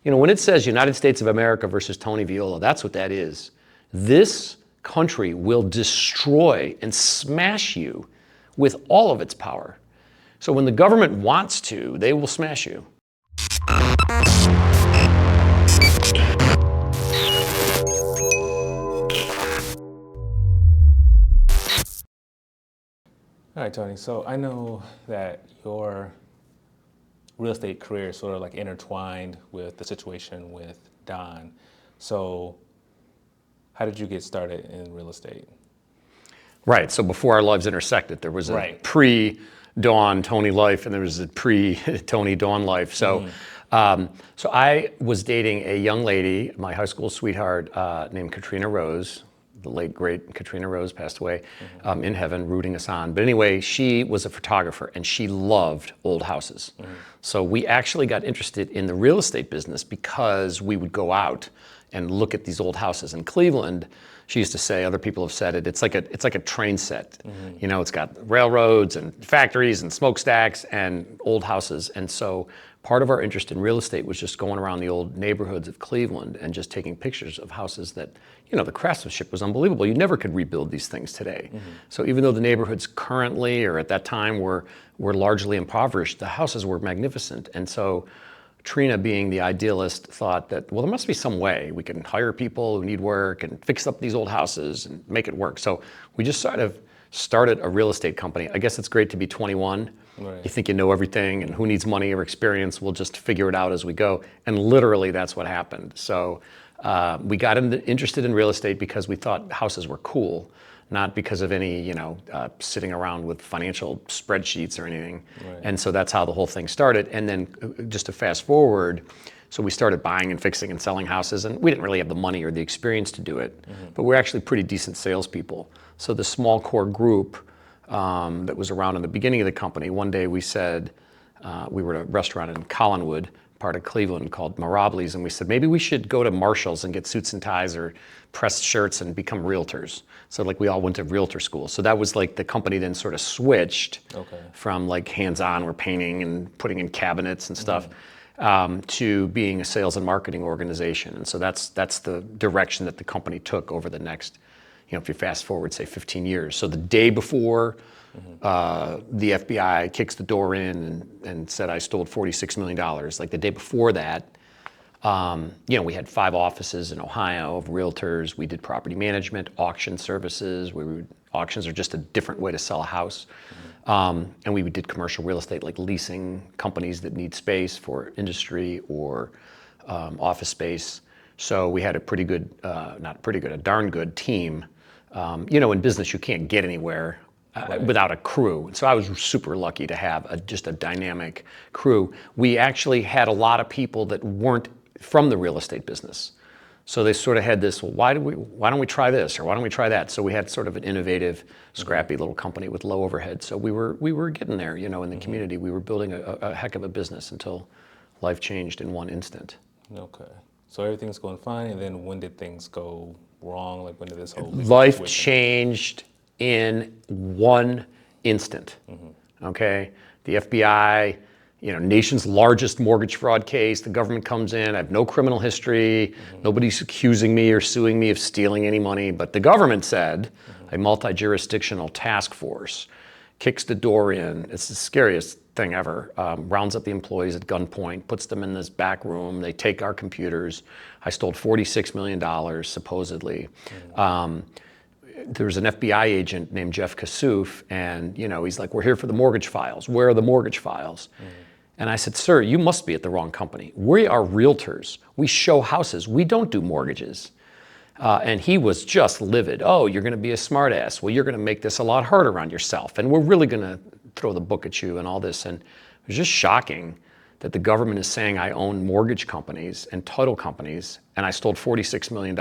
You know, when it says United States of America versus Tony Viola, that's what that is. This country will destroy and smash you with all of its power. So when the government wants to, they will smash you. All right, Tony. So I know that your real estate career is sort of like intertwined with the situation with Dawn. So how did you get started in real estate? Right, so before our lives intersected, there was a pre-Dawn Tony life and there was a pre-Tony Dawn life. So, so I was dating a young lady, my high school sweetheart, named Katrina Rose. The late, great Katrina Rose passed away in heaven, rooting us on. But anyway, she was a photographer and she loved old houses. So we actually got interested in the real estate business because we would go out and look at these old houses in Cleveland. She used to say, other people have said it, it's like a train set. You know, it's got railroads and factories and smokestacks and old houses. And so part of our interest in real estate was just going around the old neighborhoods of Cleveland and just taking pictures of houses that, you know, the craftsmanship was unbelievable. You never could rebuild these things today. So even though the neighborhoods currently or at that time were largely impoverished, the houses were magnificent. And so Trina, being the idealist, thought that, well, there must be some way we can hire people who need work and fix up these old houses and make it work. So we just sort of started a real estate company. I guess it's great to be 21. Right. You think you know everything and who needs money or experience, we'll just figure it out as we go. And literally that's what happened. So we got interested in real estate because we thought houses were cool, not because of any, you know, sitting around with financial spreadsheets or anything. Right. And so that's how the whole thing started. And then just to fast forward, so we started buying and fixing and selling houses, and we didn't really have the money or the experience to do it, but we're actually pretty decent salespeople. So the small core group that was around in the beginning of the company, one day we said, we were at a restaurant in Collinwood, part of Cleveland, called Mirably's, and we said, maybe we should go to Marshall's and get suits and ties or pressed shirts and become realtors. So like we all went to realtor school. So that was like the company then sort of switched from like hands-on, we're painting and putting in cabinets and stuff, to being a sales and marketing organization. And so that's the direction that the company took over the next, you know, if you fast forward, say 15 years. So the day before the FBI kicks the door in and said I stole $46 million, like the day before that, you know, we had 5 offices in Ohio of realtors. We did property management, auction services. Auctions are just a different way to sell a house. And we did commercial real estate, like leasing companies that need space for industry or office space. So we had a pretty good, a darn good team. You know, in business, you can't get anywhere without a crew. So I was super lucky to have just a dynamic crew. We actually had a lot of people that weren't from the real estate business. So they sort of had this, well, why don't we try this or why don't we try that? So we had sort of an innovative, scrappy little company with low overhead. So we were getting there, you know, in the community. We were building a heck of a business until life changed in one instant. Okay. So everything's going fine, and then when did things go wrong? Like when did this whole life changed in one instant? Okay, the FBI, you know, nation's largest mortgage fraud case. The government comes in. I have no criminal history. Nobody's accusing me or suing me of stealing any money. But the government said a multi-jurisdictional task force kicks the door in. It's the scariest thing ever. Rounds up the employees at gunpoint, puts them in this back room. They take our computers. I stole $46 million, supposedly. There was an FBI agent named Jeff Kassouf, and you know, he's like, we're here for the mortgage files. Where are the mortgage files? And I said, sir, you must be at the wrong company. We are realtors. We show houses. We don't do mortgages. And he was just livid. Oh, you're going to be a smartass. Well, you're going to make this a lot harder on yourself. And we're really going to throw the book at you and all this. And it was just shocking that the government is saying I own mortgage companies and title companies, and I stole $46 million.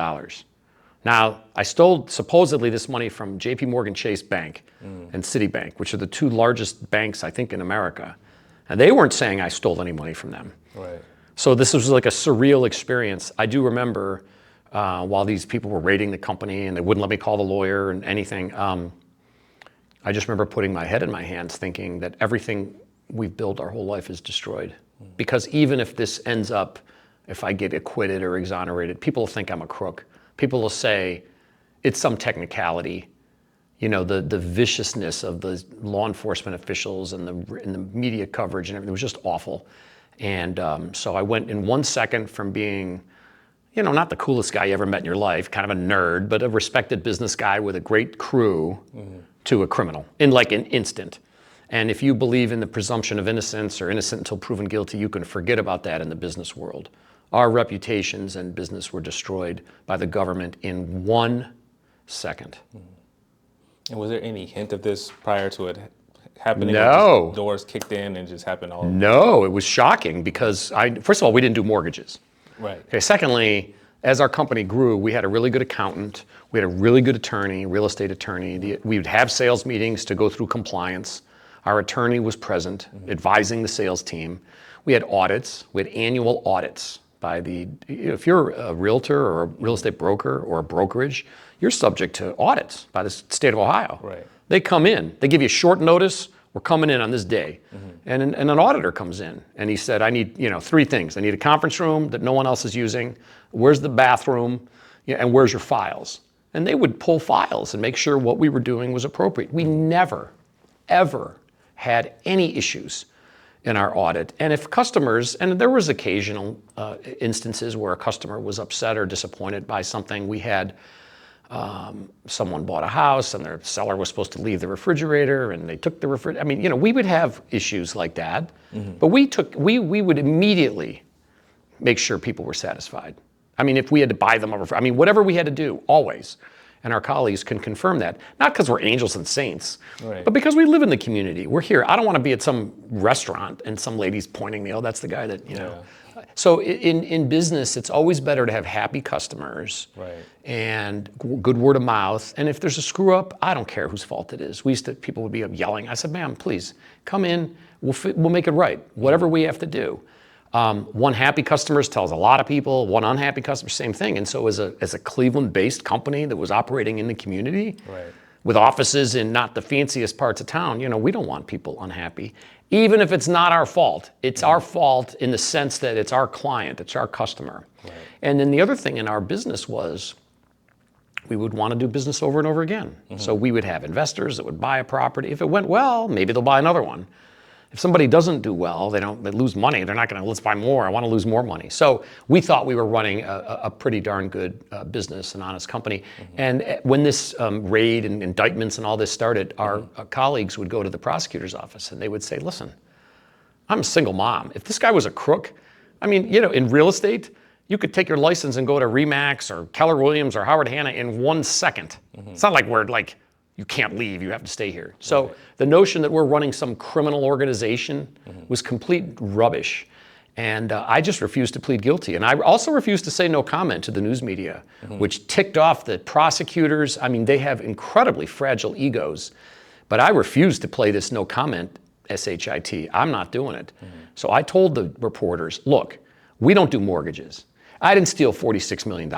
Now, I stole supposedly this money from JP Morgan Chase Bank and Citibank, which are the 2 largest banks, I think, in America. And they weren't saying I stole any money from them. Right. So this was like a surreal experience. I do remember while these people were raiding the company and they wouldn't let me call the lawyer and anything, I just remember putting my head in my hands thinking that everything we've built our whole life is destroyed. Because even if this ends up if I get acquitted or exonerated, people will think I'm a crook. People will say it's some technicality. You know, the viciousness of the law enforcement officials and the media coverage and everything was just awful. And so I went in 1 second from being, you know, not the coolest guy you ever met in your life, kind of a nerd, but a respected business guy with a great crew, to a criminal in like an instant. And if you believe in the presumption of innocence or innocent until proven guilty, you can forget about that in the business world. Our reputations and business were destroyed by the government in 1 second. And was there any hint of this prior to it happening? No. Or just doors kicked in and just happened all over? No, it was shocking because first of all, we didn't do mortgages. Right. Okay, secondly, as our company grew, we had a really good accountant, we had a really good attorney, real estate attorney. We would have sales meetings to go through compliance. Our attorney was present, advising the sales team. We had audits, we had annual audits by if you're a realtor or a real estate broker or a brokerage, you're subject to audits by the state of Ohio. Right. They come in, they give you short notice, we're coming in on this day. And an auditor comes in and he said, I need 3 things. I need a conference room that no one else is using. Where's the bathroom? And where's your files? And they would pull files and make sure what we were doing was appropriate. We never, ever had any issues in our audit. And if customers, and there was occasional instances where a customer was upset or disappointed by something. We had someone bought a house and their seller was supposed to leave the refrigerator and they took the refrigerator. I mean, we would have issues like that, but we would immediately make sure people were satisfied. I mean, if we had to buy them whatever we had to do, always. And our colleagues can confirm that. Not because we're angels and saints, right, but because we live in the community. We're here. I don't want to be at some restaurant and some lady's pointing me, oh, that's the guy that, you know. So in business, it's always better to have happy customers, right, and good word of mouth. And if there's a screw up, I don't care whose fault it is. People would be up yelling. I said, ma'am, please come in. We'll make it right. Whatever we have to do. One happy customer tells a lot of people. One unhappy customer, same thing. And so as a Cleveland-based company that was operating in the community, right, with offices in not the fanciest parts of town, we don't want people unhappy. Even if it's not our fault, it's our fault in the sense that it's our client, it's our customer. right. And then the other thing in our business was we would want to do business over and over again. So we would have investors that would buy a property. If it went well, maybe they'll buy another one. If somebody doesn't do well, they lose money. They're not going to, let's buy more. I want to lose more money. So we thought we were running a pretty darn good business, an honest company. And when this raid and indictments and all this started, our colleagues would go to the prosecutor's office and they would say, listen, I'm a single mom. If this guy was a crook, in real estate, you could take your license and go to Remax or Keller Williams or Howard Hanna in 1 second. It's not like we're you can't leave, you have to stay here. So the notion that we're running some criminal organization was complete rubbish. And I just refused to plead guilty. And I also refused to say no comment to the news media, which ticked off the prosecutors. They have incredibly fragile egos. But I refused to play this no comment SHIT. I'm not doing it. So I told the reporters, look, we don't do mortgages. I didn't steal $46 million.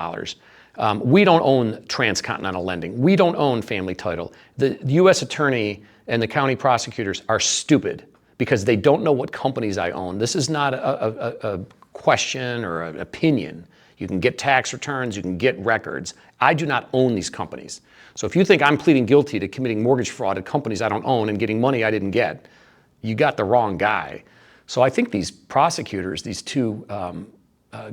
We don't own transcontinental lending. We don't own family title. The U.S. attorney and the county prosecutors are stupid because they don't know what companies I own. This is not a question or an opinion. You can get tax returns, you can get records. I do not own these companies. So if you think I'm pleading guilty to committing mortgage fraud at companies I don't own and getting money I didn't get, you got the wrong guy. So I think these prosecutors, these two,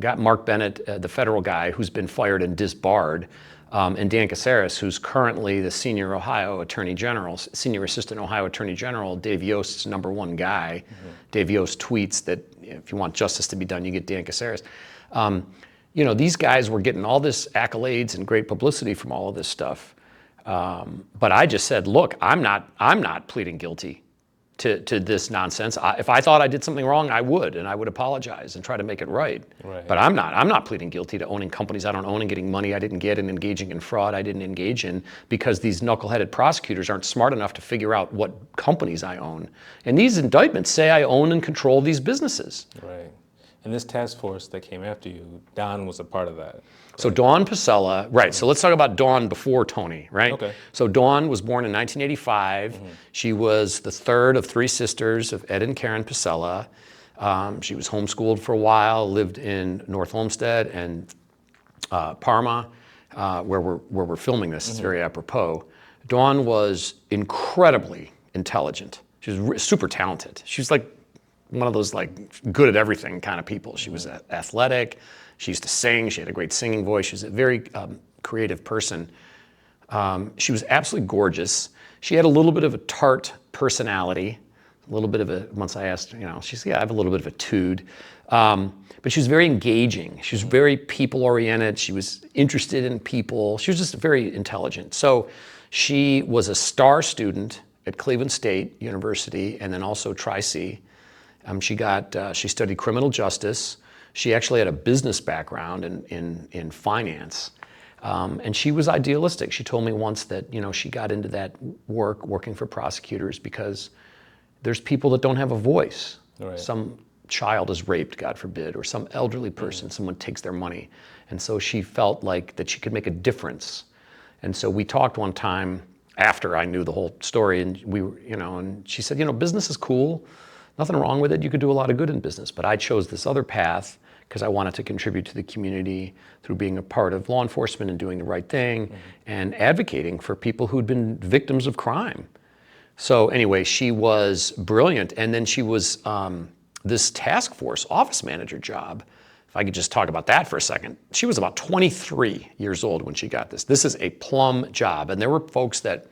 got Mark Bennett, the federal guy who's been fired and disbarred, and Dan Caceres, who's currently the senior assistant Ohio Attorney General, Dave Yost's #1 guy. Dave Yost tweets that if you want justice to be done, you get Dan Caceres. These guys were getting all this accolades and great publicity from all of this stuff. But I just said, look, I'm not pleading guilty to this nonsense. If I thought I did something wrong, I would apologize and try to make it right. But I'm not pleading guilty to owning companies I don't own and getting money I didn't get and engaging in fraud I didn't engage in because these knuckleheaded prosecutors aren't smart enough to figure out what companies I own. And these indictments say I own and control these businesses. Right. And this task force that came after you, Dawn was a part of that. So Dawn Pasela, right, so let's talk about Dawn before Tony, right? Okay. So Dawn was born in 1985. She was the third of 3 sisters of Ed and Karen Pasela. She was homeschooled for a while, lived in North Olmsted and Parma, where we're filming this. It's very apropos. Dawn was incredibly intelligent. She was super talented. She was like one of those like good at everything kind of people. She was athletic. She used to sing. She had a great singing voice. She was a very creative person. She was absolutely gorgeous. She had a little bit of a tart personality, a little bit of a, once I asked, she said, yeah, I have a little bit of a tude. But she was very engaging. She was very people-oriented. She was interested in people. She was just very intelligent. So she was a star student at Cleveland State University and then also Tri-C. She studied criminal justice. She actually had a business background in finance. And she was idealistic. She told me once that, she got into that working for prosecutors because there's people that don't have a voice. Right. Some child is raped, God forbid, or some elderly person, someone takes their money. And so she felt like that she could make a difference. And so we talked one time after I knew the whole story, and we were, and she said, business is cool, nothing wrong with it, you could do a lot of good in business, but I chose this other path because I wanted to contribute to the community through being a part of law enforcement and doing the right thing and advocating for people who'd been victims of crime. So anyway, she was brilliant, and then she was this task force office manager job. If I could just talk about that for a second. She was about 23 years old when she got this. This is a plum job, and there were folks that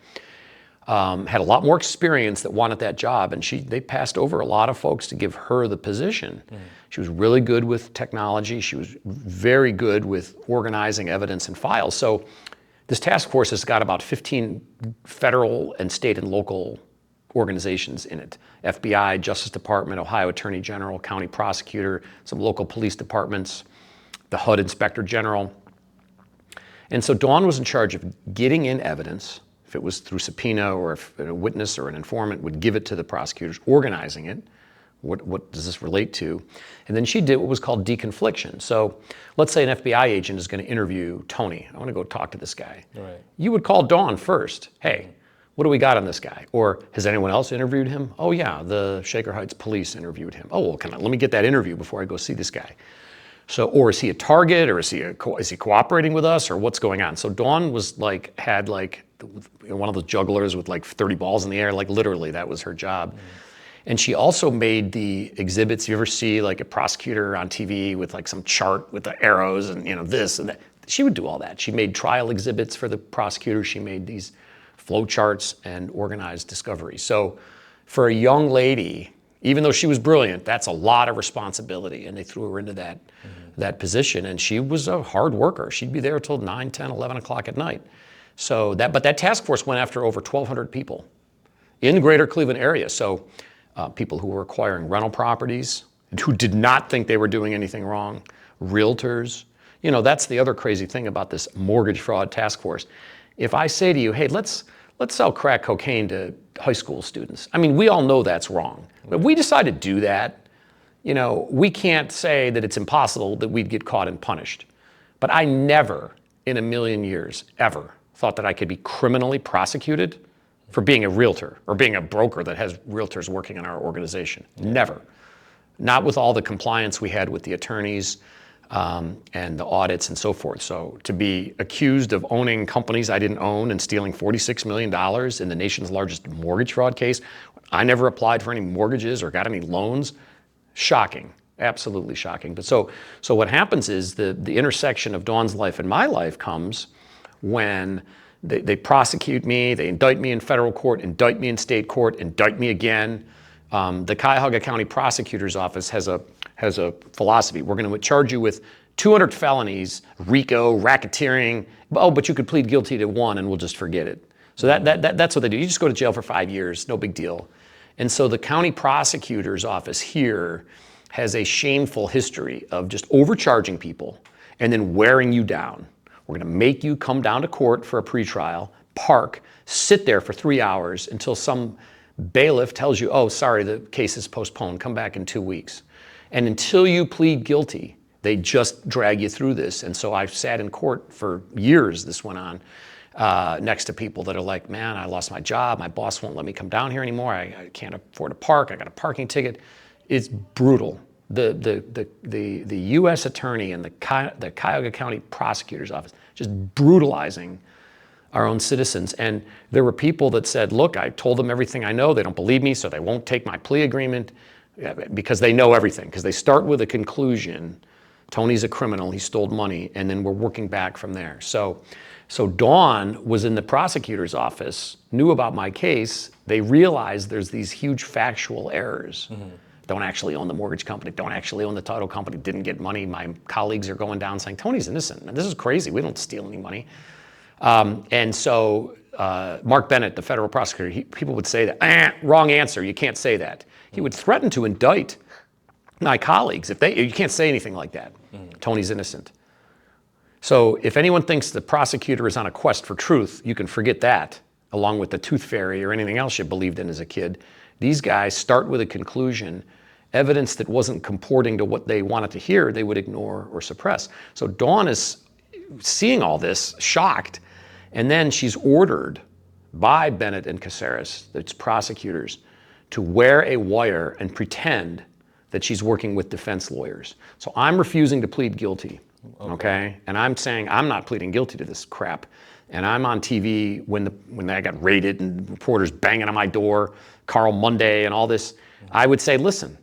had a lot more experience that wanted that job, and they passed over a lot of folks to give her the position. She was really good with technology. She was very good with organizing evidence and files. So this task force has got about 15 federal and state and local organizations in it. FBI, Justice Department, Ohio Attorney General, County Prosecutor, some local police departments, the HUD Inspector General. And so Dawn was in charge of getting in evidence, if it was through subpoena or if a witness or an informant would give it to the prosecutors, organizing it. What does this relate to? And then she did what was called deconfliction. So let's say an FBI agent is going to interview Tony. I want to go talk to this guy. Right. You would call Dawn first. Hey, what do we got on this guy? Or has anyone else interviewed him? Oh yeah, the Shaker Heights police interviewed him. Oh, well, let me get that interview before I go see this guy. So, or is he a target, or is he cooperating with us, or what's going on? So Dawn was had one of those jugglers with 30 balls in the air, literally that was her job. And she also made the exhibits. You ever see a prosecutor on TV with some chart with the arrows and this and that? She would do all that. She made trial exhibits for the prosecutors. She made these flow charts and organized discovery. So for a young lady, even though she was brilliant, that's a lot of responsibility, and they threw her into that position, and she was a hard worker. She'd be there till 9, 10, 11 o'clock at night. But that task force went after over 1,200 people in the greater Cleveland area. So people who were acquiring rental properties, who did not think they were doing anything wrong, realtors. That's the other crazy thing about this mortgage fraud task force. If I say to you, hey, let's sell crack cocaine to high school students. I mean, we all know that's wrong. But if we decide to do that, we can't say that it's impossible that we'd get caught and punished. But I never in a million years ever thought that I could be criminally prosecuted for being a realtor or being a broker that has realtors working in our organization. Never. Not with all the compliance we had with the attorneys and the audits and so forth. So to be accused of owning companies I didn't own and stealing $46 million in the nation's largest mortgage fraud case, I never applied for any mortgages or got any loans. Shocking, absolutely shocking. But so what happens is the intersection of Dawn's life and my life comes when they prosecute me, they indict me in federal court, indict me in state court, indict me again. The Cuyahoga County Prosecutor's Office has a philosophy. We're going to charge you with 200 felonies, RICO, racketeering. Oh, but you could plead guilty to one and we'll just forget it. So that's what they do. You just go to jail for 5 years, no big deal. And so the county prosecutor's office here has a shameful history of just overcharging people and then wearing you down. We're going to make you come down to court for a pretrial, park, sit there for 3 hours until some bailiff tells you, oh, sorry, the case is postponed, come back in 2 weeks. And until you plead guilty, they just drag you through this. And so I've sat in court for years, this went on, next to people that are like, man, I lost my job, my boss won't let me come down here anymore, I can't afford to park, I got a parking ticket. It's brutal. The U.S. attorney and the Cuyahoga County prosecutor's office just brutalizing our own citizens. And there were people that said, look, I told them everything I know. They don't believe me, so they won't take my plea agreement because they know everything. Because they start with a conclusion. Tony's a criminal. He stole money. And then we're working back from there. So Dawn was in the prosecutor's office, knew about my case. They realized there's these huge factual errors. Don't actually own the mortgage company, don't actually own the title company, didn't get money. My colleagues are going down saying, Tony's innocent. And this is crazy. We don't steal any money. And so Mark Bennett, the federal prosecutor, people would say that, wrong answer, you can't say that. He would threaten to indict my colleagues if you can't say anything like that. Tony's innocent. So if anyone thinks the prosecutor is on a quest for truth, you can forget that, along with the tooth fairy or anything else you believed in as a kid. These guys start with a conclusion. Evidence that wasn't comporting to what they wanted to hear, they would ignore or suppress. So Dawn is seeing all this, shocked, and then she's ordered by Bennett and Caceres, its prosecutors, to wear a wire and pretend that she's working with defense lawyers. So I'm refusing to plead guilty, okay? And I'm saying I'm not pleading guilty to this crap. And I'm on TV when I got raided and reporters banging on my door, Carl Monday and all this. I would say, listen,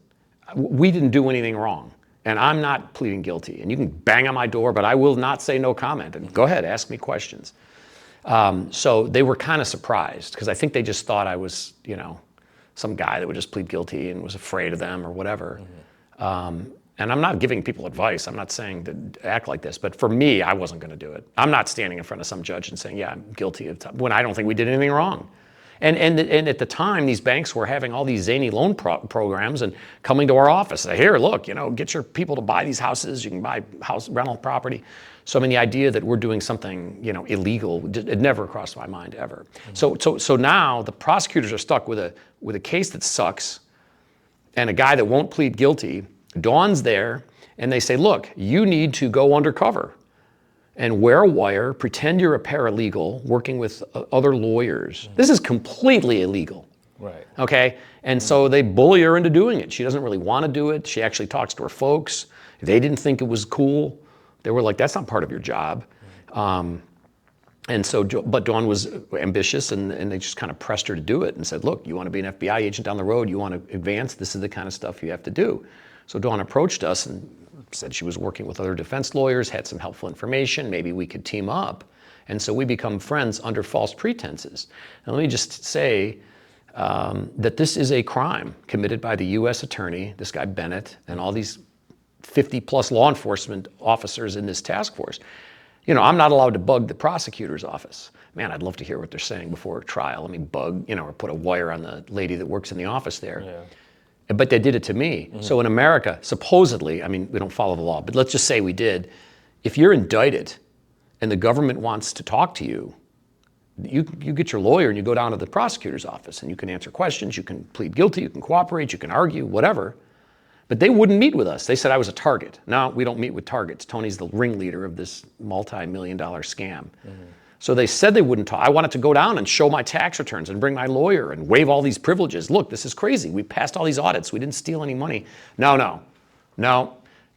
we didn't do anything wrong. And I'm not pleading guilty. And you can bang on my door, but I will not say no comment. And go ahead, ask me questions. So they were kind of surprised because I think they just thought I was, some guy that would just plead guilty and was afraid of them or whatever. And I'm not giving people advice. I'm not saying to act like this. But for me, I wasn't going to do it. I'm not standing in front of some judge and saying, yeah, I'm guilty of when I don't think we did anything wrong. And at the time, these banks were having all these zany loan programs and coming to our office. Say, here, look, get your people to buy these houses. You can buy house rental property. So I mean, the idea that we're doing something, illegal, it never crossed my mind ever. So now the prosecutors are stuck with a case that sucks, and a guy that won't plead guilty. Dawn's there, and they say, look, you need to go undercover and wear a wire, pretend you're a paralegal working with other lawyers. This is completely illegal. Right. Okay? And so they bully her into doing it. She doesn't really want to do it. She actually talks to her folks. They didn't think it was cool. They were like, that's not part of your job. But Dawn was ambitious, and they just kind of pressed her to do it and said, look, you want to be an FBI agent down the road, you want to advance, this is the kind of stuff you have to do. So Dawn approached us and said she was working with other defense lawyers, had some helpful information, maybe we could team up. And so we become friends under false pretenses. And let me just say that this is a crime committed by the U.S. attorney, this guy Bennett, and all these 50 plus law enforcement officers in this task force. I'm not allowed to bug the prosecutor's office. Man, I'd love to hear what they're saying before a trial. Let me bug, or put a wire on the lady that works in the office there. Yeah. But they did it to me. So in America, supposedly, we don't follow the law, but let's just say we did. If you're indicted and the government wants to talk to you, you get your lawyer and you go down to the prosecutor's office and you can answer questions, you can plead guilty, you can cooperate, you can argue, whatever. But they wouldn't meet with us. They said I was a target. No, we don't meet with targets. Tony's the ringleader of this multi-million-dollar scam. So they said they wouldn't talk. I wanted to go down and show my tax returns and bring my lawyer and waive all these privileges. Look, this is crazy. We passed all these audits. We didn't steal any money. No,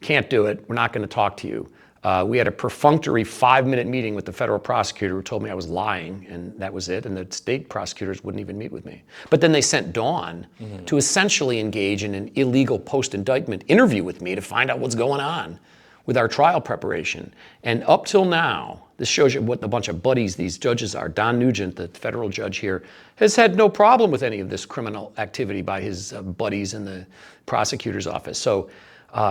can't do it. We're not going to talk to you. We had a perfunctory 5-minute meeting with the federal prosecutor who told me I was lying, and that was it. And the state prosecutors wouldn't even meet with me. But then they sent Dawn to essentially engage in an illegal post-indictment interview with me to find out what's going on with our trial preparation. And up till now, this shows you what a bunch of buddies these judges are. Don Nugent, the federal judge here, has had no problem with any of this criminal activity by his buddies in the prosecutor's office. So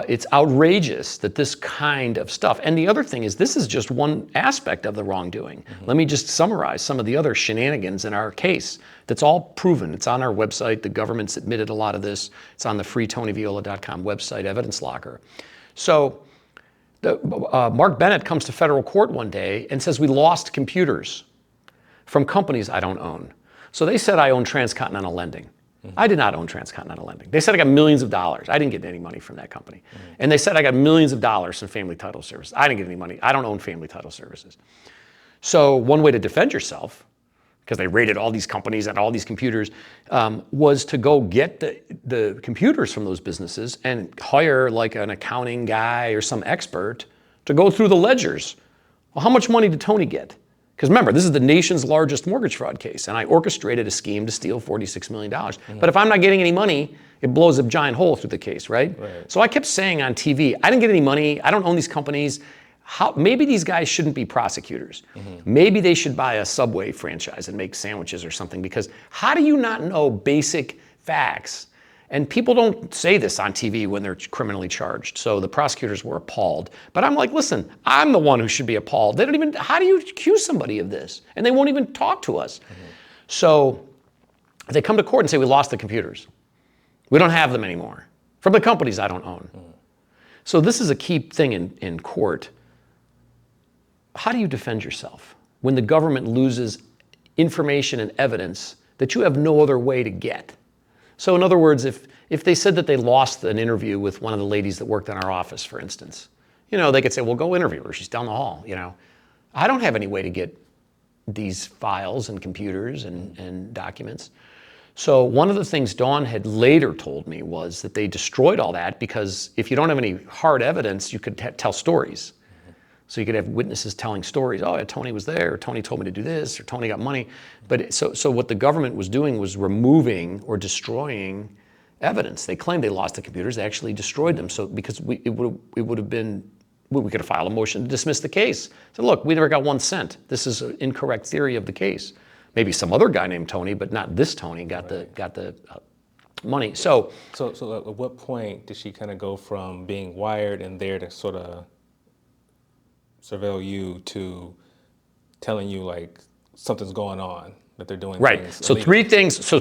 it's outrageous that this kind of stuff. And the other thing is, this is just one aspect of the wrongdoing. Let me just summarize some of the other shenanigans in our case. That's all proven. It's on our website. The government's admitted a lot of this. It's on the freetonyviola.com website, evidence locker. So Mark Bennett comes to federal court one day and says we lost computers from companies I don't own. So they said I own Transcontinental Lending. I did not own Transcontinental Lending. They said I got millions of dollars. I didn't get any money from that company. And they said I got millions of dollars from Family Title Services. I didn't get any money. I don't own Family Title Services. So one way to defend yourself, because they raided all these companies and all these computers, was to go get the computers from those businesses and hire like an accounting guy or some expert to go through the ledgers. Well, how much money did Tony get? Because remember, this is the nation's largest mortgage fraud case, and I orchestrated a scheme to steal $46 million. But if I'm not getting any money, it blows a giant hole through the case, right? So I kept saying on TV, I didn't get any money, I don't own these companies. Maybe these guys shouldn't be prosecutors. Maybe they should buy a Subway franchise and make sandwiches or something, because how do you not know basic facts? And people don't say this on TV when they're criminally charged. So the prosecutors were appalled. But I'm like, listen, I'm the one who should be appalled. They don't even, how do you accuse somebody of this? And they won't even talk to us. So they come to court and say, we lost the computers. We don't have them anymore. From the companies I don't own. So this is a key thing in court. How do you defend yourself when the government loses information and evidence that you have no other way to get? So in other words, if they said that they lost an interview with one of the ladies that worked in our office, for instance, they could say, well, go interview her. She's down the hall, I don't have any way to get these files and computers and documents. So one of the things Dawn had later told me was that they destroyed all that because if you don't have any hard evidence, you could tell stories. So you could have witnesses telling stories. Oh, yeah, Tony was there, or Tony told me to do this, or Tony got money. But so what the government was doing was removing or destroying evidence. They claimed they lost the computers. They actually destroyed them. So because it would have been, we could have filed a motion to dismiss the case. So look, we never got 1 cent. This is an incorrect theory of the case. Maybe some other guy named Tony, but not this Tony got the money. So at what point did she kind of go from being wired and there to sort of surveil you to telling you like something's going on, that they're doing right. things So illegal?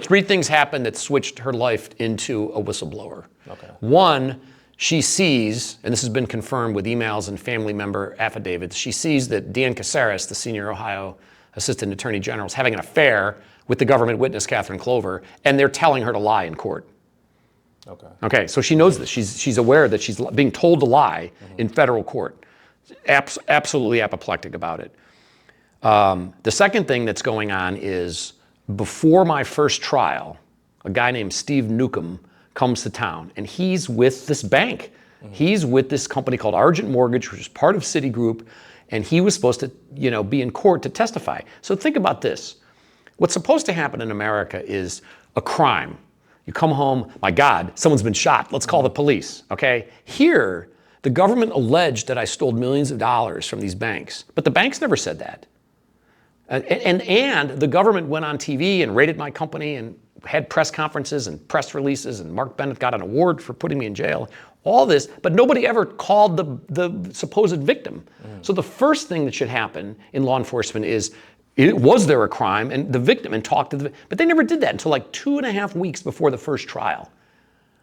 three things happened that switched her life into a whistleblower. Okay. One, she sees, and this has been confirmed with emails and family member affidavits, she sees that Dan Caceres, the senior Ohio Assistant Attorney General, is having an affair with the government witness, Catherine Clover, and they're telling her to lie in court. Okay, so she knows this. She's aware that she's being told to lie in federal court. Absolutely apoplectic about it. The second thing that's going on is before my first trial, a guy named Steve Newcomb comes to town, and he's with this bank. He's with this company called Argent Mortgage, which is part of Citigroup, and he was supposed to, be in court to testify. So think about this. What's supposed to happen in America is a crime. You come home, my God, someone's been shot. Let's call the police, okay? Here, the government alleged that I stole millions of dollars from these banks, but the banks never said that. And the government went on TV and raided my company and had press conferences and press releases, and Mark Bennett got an award for putting me in jail. All this, but nobody ever called the supposed victim. So the first thing that should happen in law enforcement is, was there a crime, and the victim, and talk to the, but they never did that until like 2.5 weeks before the first trial.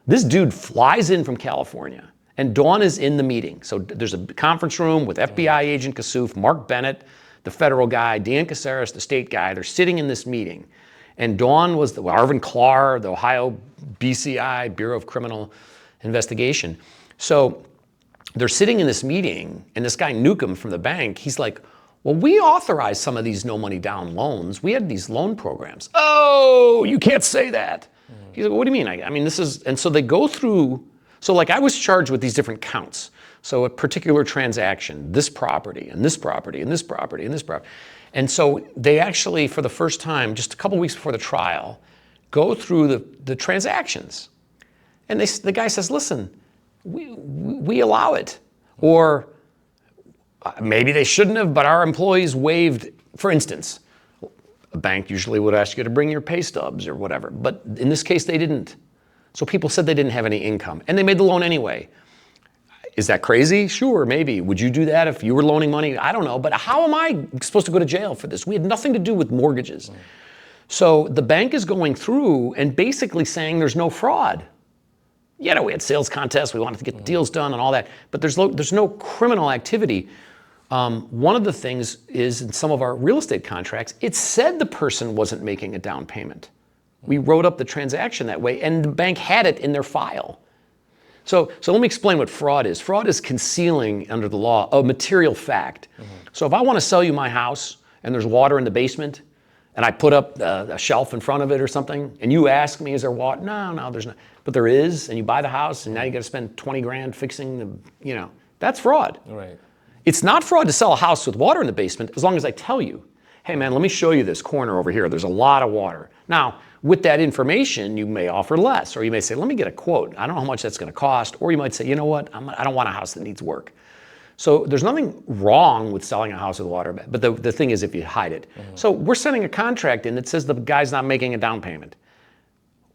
This dude flies in from California, and Dawn is in the meeting. So there's a conference room with FBI agent Kassouf, Mark Bennett, the federal guy, Dan Caceres, the state guy. They're sitting in this meeting. And Dawn was Arvin Clark, the Ohio BCI, Bureau of Criminal Investigation. So they're sitting in this meeting, and this guy Newcomb from the bank, he's like, well, we authorized some of these no money down loans. We had these loan programs. Oh, you can't say that. He's like, what do you mean? I mean, this is, and so they go through, so like I was charged with these different counts. So a particular transaction, this property, and this property, and this property, and this property. And so they actually, for the first time, just a couple weeks before the trial, go through the transactions. And the guy says, listen, we allow it. Or maybe they shouldn't have, but our employees waived, for instance, a bank usually would ask you to bring your pay stubs or whatever. But in this case, they didn't. So people said they didn't have any income, and they made the loan anyway. Is that crazy? Sure, maybe. Would you do that if you were loaning money? I don't know. But how am I supposed to go to jail for this? We had nothing to do with mortgages. So the bank is going through and basically saying there's no fraud. We had sales contests. We wanted to get the deals done and all that. But there's no criminal activity. One of the things is in some of our real estate contracts, it said the person wasn't making a down payment. We wrote up the transaction that way, and the bank had it in their file. So let me explain what fraud is. Fraud is concealing, under the law, a material fact. So if I want to sell you my house and there's water in the basement, and I put up a shelf in front of it or something, and you ask me, is there water? No, there's not. But there is, and you buy the house, and now you got to spend 20 grand fixing the, that's fraud. Right. It's not fraud to sell a house with water in the basement as long as I tell you, hey man, let me show you this corner over here. There's a lot of water. Now, with that information, you may offer less, or you may say, let me get a quote. I don't know how much that's going to cost. Or you might say, you know what, I don't want a house that needs work. So there's nothing wrong with selling a house with water, but the thing is if you hide it. So we're sending a contract in that says the guy's not making a down payment.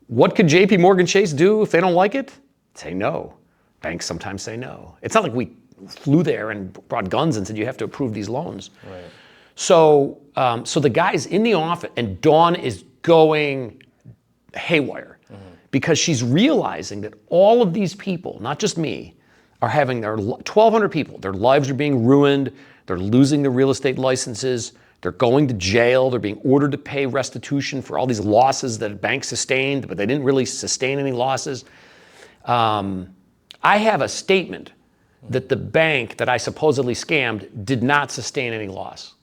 What could JP Morgan Chase do if they don't like it? Say no. Banks sometimes say no. It's not like we flew there and brought guns and said you have to approve these loans. Right. So the guy's in the office and Dawn is going haywire because she's realizing that all of these people, not just me, are having 1,200 people. Their lives are being ruined. They're losing their real estate licenses. They're going to jail. They're being ordered to pay restitution for all these losses that banks sustained, but they didn't really sustain any losses. I have a statement that the bank that I supposedly scammed did not sustain any loss.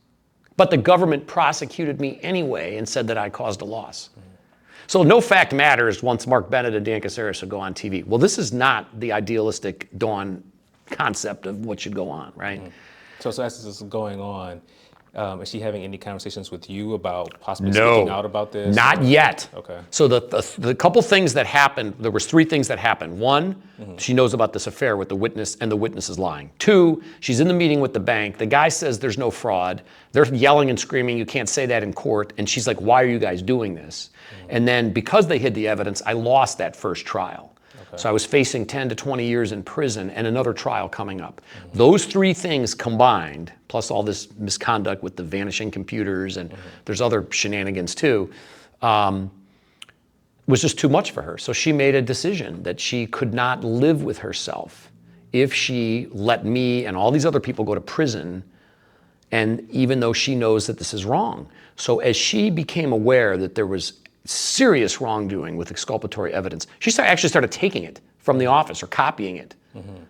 But the government prosecuted me anyway and said that I caused a loss. So no fact matters once Mark Bennett and Dan Caceres will go on TV. Well, this is not the idealistic Dawn concept of what should go on, right? So as this is going on, is she having any conversations with you about possibly speaking out about this? Not yet. Okay. So the couple things that happened, there was 3 things that happened. 1, she knows about this affair with the witness and the witness is lying. 2, she's in the meeting with the bank. The guy says there's no fraud. They're yelling and screaming, you can't say that in court. And she's like, why are you guys doing this? And then because they hid the evidence, I lost that first trial. So I was facing 10 to 20 years in prison and another trial coming up. Those 3 things combined, plus all this misconduct with the vanishing computers and there's other shenanigans too, was just too much for her. So she made a decision that she could not live with herself if she let me and all these other people go to prison, and even though she knows that this is wrong. So as she became aware that there was serious wrongdoing with exculpatory evidence, she actually started taking it from the office or copying it,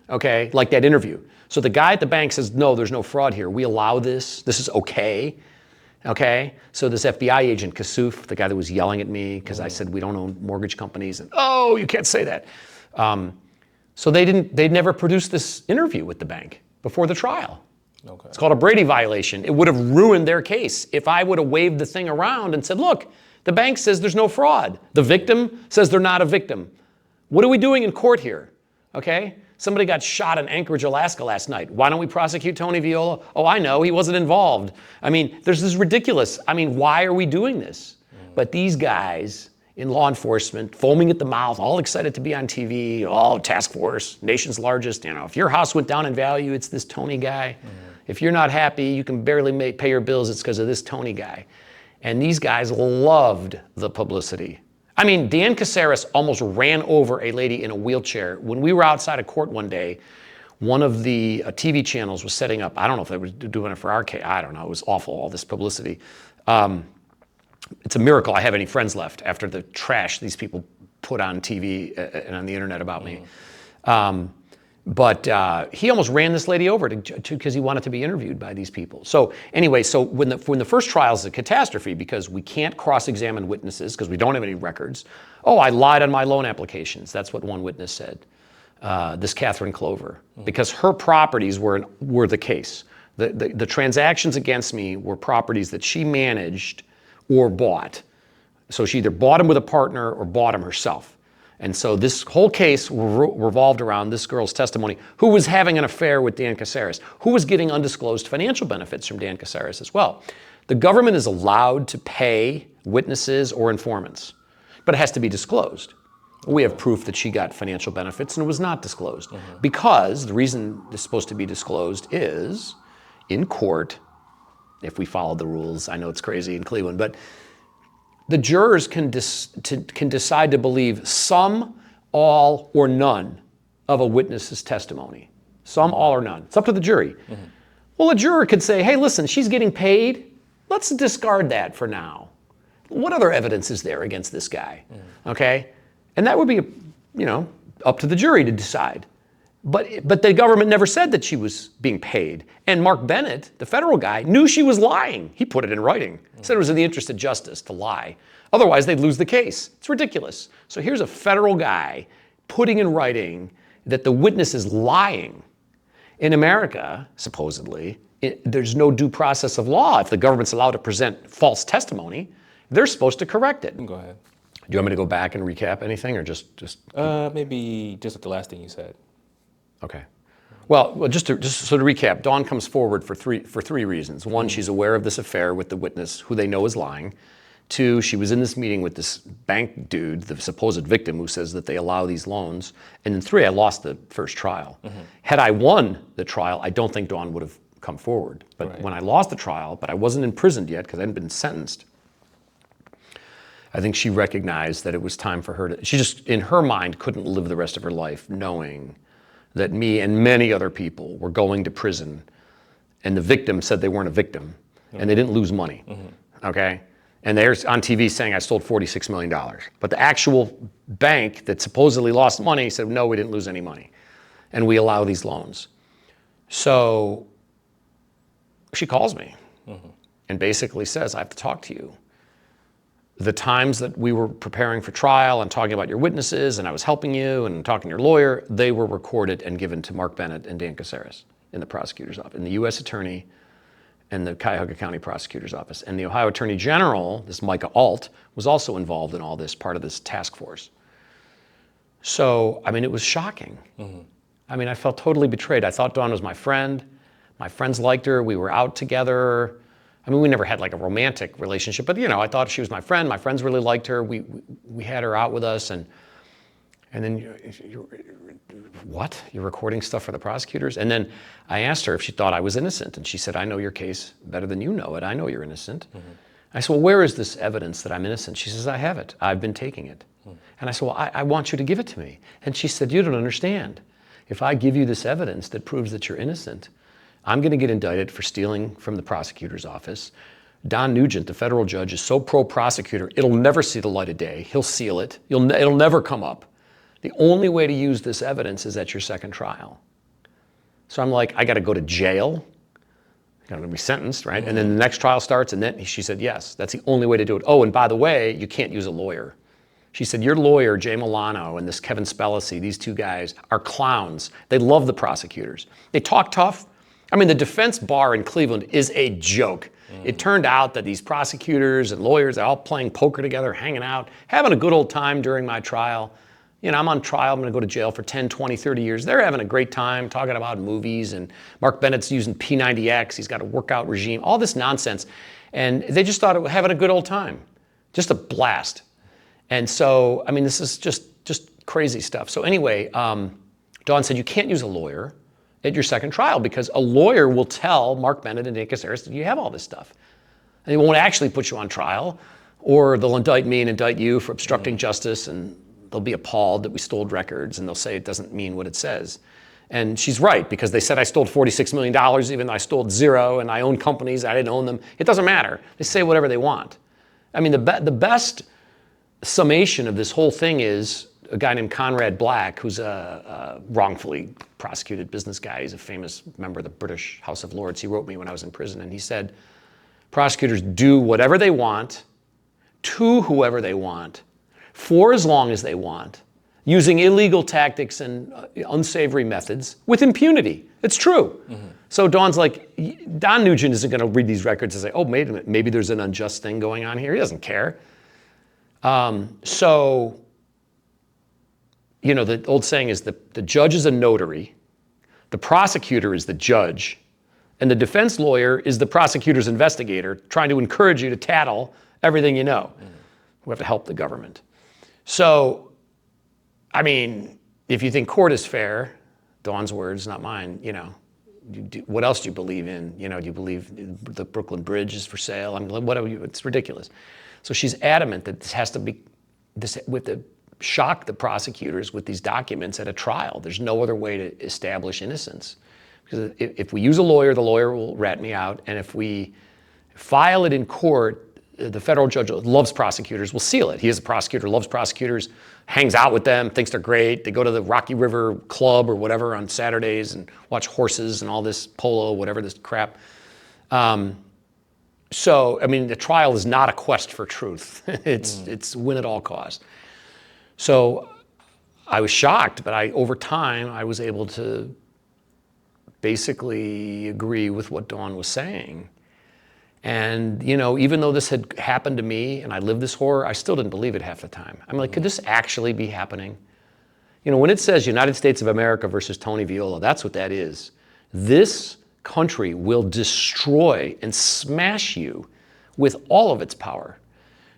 okay, like that interview. So the guy at the bank says, no, there's no fraud here. We allow this. This is okay. Okay? So this FBI agent, Kassouf, the guy that was yelling at me because I said we don't own mortgage companies, and oh, you can't say that. So they'd never produced this interview with the bank before the trial. Okay. It's called a Brady violation. It would have ruined their case if I would have waved the thing around and said, look, the bank says there's no fraud. The victim says they're not a victim. What are we doing in court here? Okay? Somebody got shot in Anchorage, Alaska last night. Why don't we prosecute Tony Viola? Oh, I know, he wasn't involved. I mean, there's this ridiculous, why are we doing this? But these guys in law enforcement, foaming at the mouth, all excited to be on TV, all task force, nation's largest, if your house went down in value, it's this Tony guy. If you're not happy, you can barely pay your bills, it's because of this Tony guy. And these guys loved the publicity. Dan Caceres almost ran over a lady in a wheelchair. When we were outside of court one day, one of the TV channels was setting up, I don't know if they were doing it for our case, I don't know, it was awful, all this publicity. It's a miracle I have any friends left after the trash these people put on TV and on the internet about me. But he almost ran this lady over because he wanted to be interviewed by these people. So anyway, when the first trial is a catastrophe because we can't cross-examine witnesses because we don't have any records. Oh, I lied on my loan applications. That's what one witness said. This Catherine Clover, because her properties were the case. The transactions against me were properties that she managed or bought. So she either bought them with a partner or bought them herself. And so this whole case revolved around this girl's testimony, who was having an affair with Dan Caceres, who was getting undisclosed financial benefits from Dan Caceres as well. The government is allowed to pay witnesses or informants, but it has to be disclosed. We have proof that she got financial benefits and it was not disclosed. Because the reason it's supposed to be disclosed is in court, if we follow the rules, I know it's crazy in Cleveland, but the jurors can decide to believe some, all, or none of a witness's testimony. Some, all, or none. It's up to the jury. Well, a juror could say, hey, listen, she's getting paid. Let's discard that for now. What other evidence is there against this guy? Okay? And that would be, up to the jury to decide. But the government never said that she was being paid. And Mark Bennett, the federal guy, knew she was lying. He put it in writing. He said it was in the interest of justice to lie. Otherwise, they'd lose the case. It's ridiculous. So here's a federal guy putting in writing that the witness is lying. In America, supposedly, there's no due process of law. If the government's allowed to present false testimony, they're supposed to correct it. Go ahead. Do you want me to go back and recap anything, or just? Maybe just the last thing you said. Okay. Well, just to recap, Dawn comes forward for three reasons. One, she's aware of this affair with the witness, who they know is lying. Two, she was in this meeting with this bank dude, the supposed victim, who says that they allow these loans. And then three, I lost the first trial. Had I won the trial, I don't think Dawn would have come forward. But when I lost the trial, but I wasn't imprisoned yet because I hadn't been sentenced, I think she recognized that it was time for her to, she just, in her mind, couldn't live the rest of her life knowing that me and many other people were going to prison, and the victim said they weren't a victim, and they didn't lose money, okay? And they're on TV saying I stole $46 million. But the actual bank that supposedly lost money said, no, we didn't lose any money, and we allow these loans. So she calls me and basically says, I have to talk to you. The times that we were preparing for trial and talking about your witnesses, and I was helping you and talking to your lawyer, they were recorded and given to Mark Bennett and Dan Caceres in the prosecutor's office, in the U.S. Attorney and the Cuyahoga County Prosecutor's Office. And the Ohio Attorney General, this Micah Alt, was also involved in all this, part of this task force. So, I mean, it was shocking. I mean, I felt totally betrayed. I thought Dawn was my friend. My friends liked her. We were out together. I mean, we never had like a romantic relationship, but you know, I thought she was my friend. My friends really liked her. We had her out with us, and then what? You're recording stuff for the prosecutors? And then I asked her if she thought I was innocent, and she said, I know your case better than you know it. I know you're innocent. I said, well, where is this evidence that I'm innocent? She says, I have it. I've been taking it. And I said, well, I want you to give it to me. And she said, you don't understand. If I give you this evidence that proves that you're innocent, I'm going to get indicted for stealing from the prosecutor's office. Don Nugent, the federal judge, is so pro-prosecutor, it'll never see the light of day. He'll seal it. It'll never come up. The only way to use this evidence is at your second trial. So I'm like, I got to go to jail. I got to be sentenced, right? And then the next trial starts, and then she said, yes, that's the only way to do it. Oh, and by the way, you can't use a lawyer. She said, your lawyer, Jay Milano, and this Kevin Spellacy, these two guys are clowns. They love the prosecutors. They talk tough. I mean, the defense bar in Cleveland is a joke. It turned out that these prosecutors and lawyers are all playing poker together, hanging out, having a good old time during my trial. You know, I'm on trial, I'm gonna go to jail for 10, 20, 30 years. They're having a great time talking about movies, and Mark Bennett's using P90X, he's got a workout regime, all this nonsense. And they just thought it was having a good old time, just a blast. And so, I mean, this is just crazy stuff. So anyway, Dawn said, you can't use a lawyer at your second trial because a lawyer will tell Mark Bennett and Dan Caceres that you have all this stuff. And they won't actually put you on trial, or they'll indict me and indict you for obstructing justice, and they'll be appalled that we stole records, and they'll say it doesn't mean what it says. And she's right, because they said I stole $46 million, even though I stole zero, and I own companies, I didn't own them. It doesn't matter. They say whatever they want. I mean, the best summation of this whole thing is a guy named Conrad Black, who's a wrongfully prosecuted business guy. He's a famous member of the British House of Lords. He wrote me when I was in prison, and he said, prosecutors do whatever they want, to whoever they want, for as long as they want, using illegal tactics and unsavory methods with impunity. It's true. So Dawn's like, Don Nugent isn't going to read these records and say, oh, maybe there's an unjust thing going on here. He doesn't care. So, you know, the old saying is the judge is a notary, the prosecutor is the judge, and the defense lawyer is the prosecutor's investigator trying to encourage you to tattle everything you know. We have to help the government. So, I mean, if you think court is fair, Dawn's words, not mine, you know, what else do you believe in? You know, do you believe the Brooklyn Bridge is for sale? I mean, it's ridiculous. So she's adamant that this has to be, shock the prosecutors with these documents at a trial. There's no other way to establish innocence. Because if we use a lawyer, the lawyer will rat me out. And if we file it in court, the federal judge loves prosecutors, will seal it. He is a prosecutor, loves prosecutors, hangs out with them, thinks they're great. They go to the Rocky River Club or whatever on Saturdays and watch horses and all this polo, whatever this crap. So, I mean, the trial is not a quest for truth. It's win at all costs. So I was shocked, but over time, I was able to basically agree with what Dawn was saying. And, you know, even though this had happened to me and I lived this horror, I still didn't believe it half the time. I'm like, could this actually be happening? You know, when it says United States of America versus Tony Viola, that's what that is. This country will destroy and smash you with all of its power.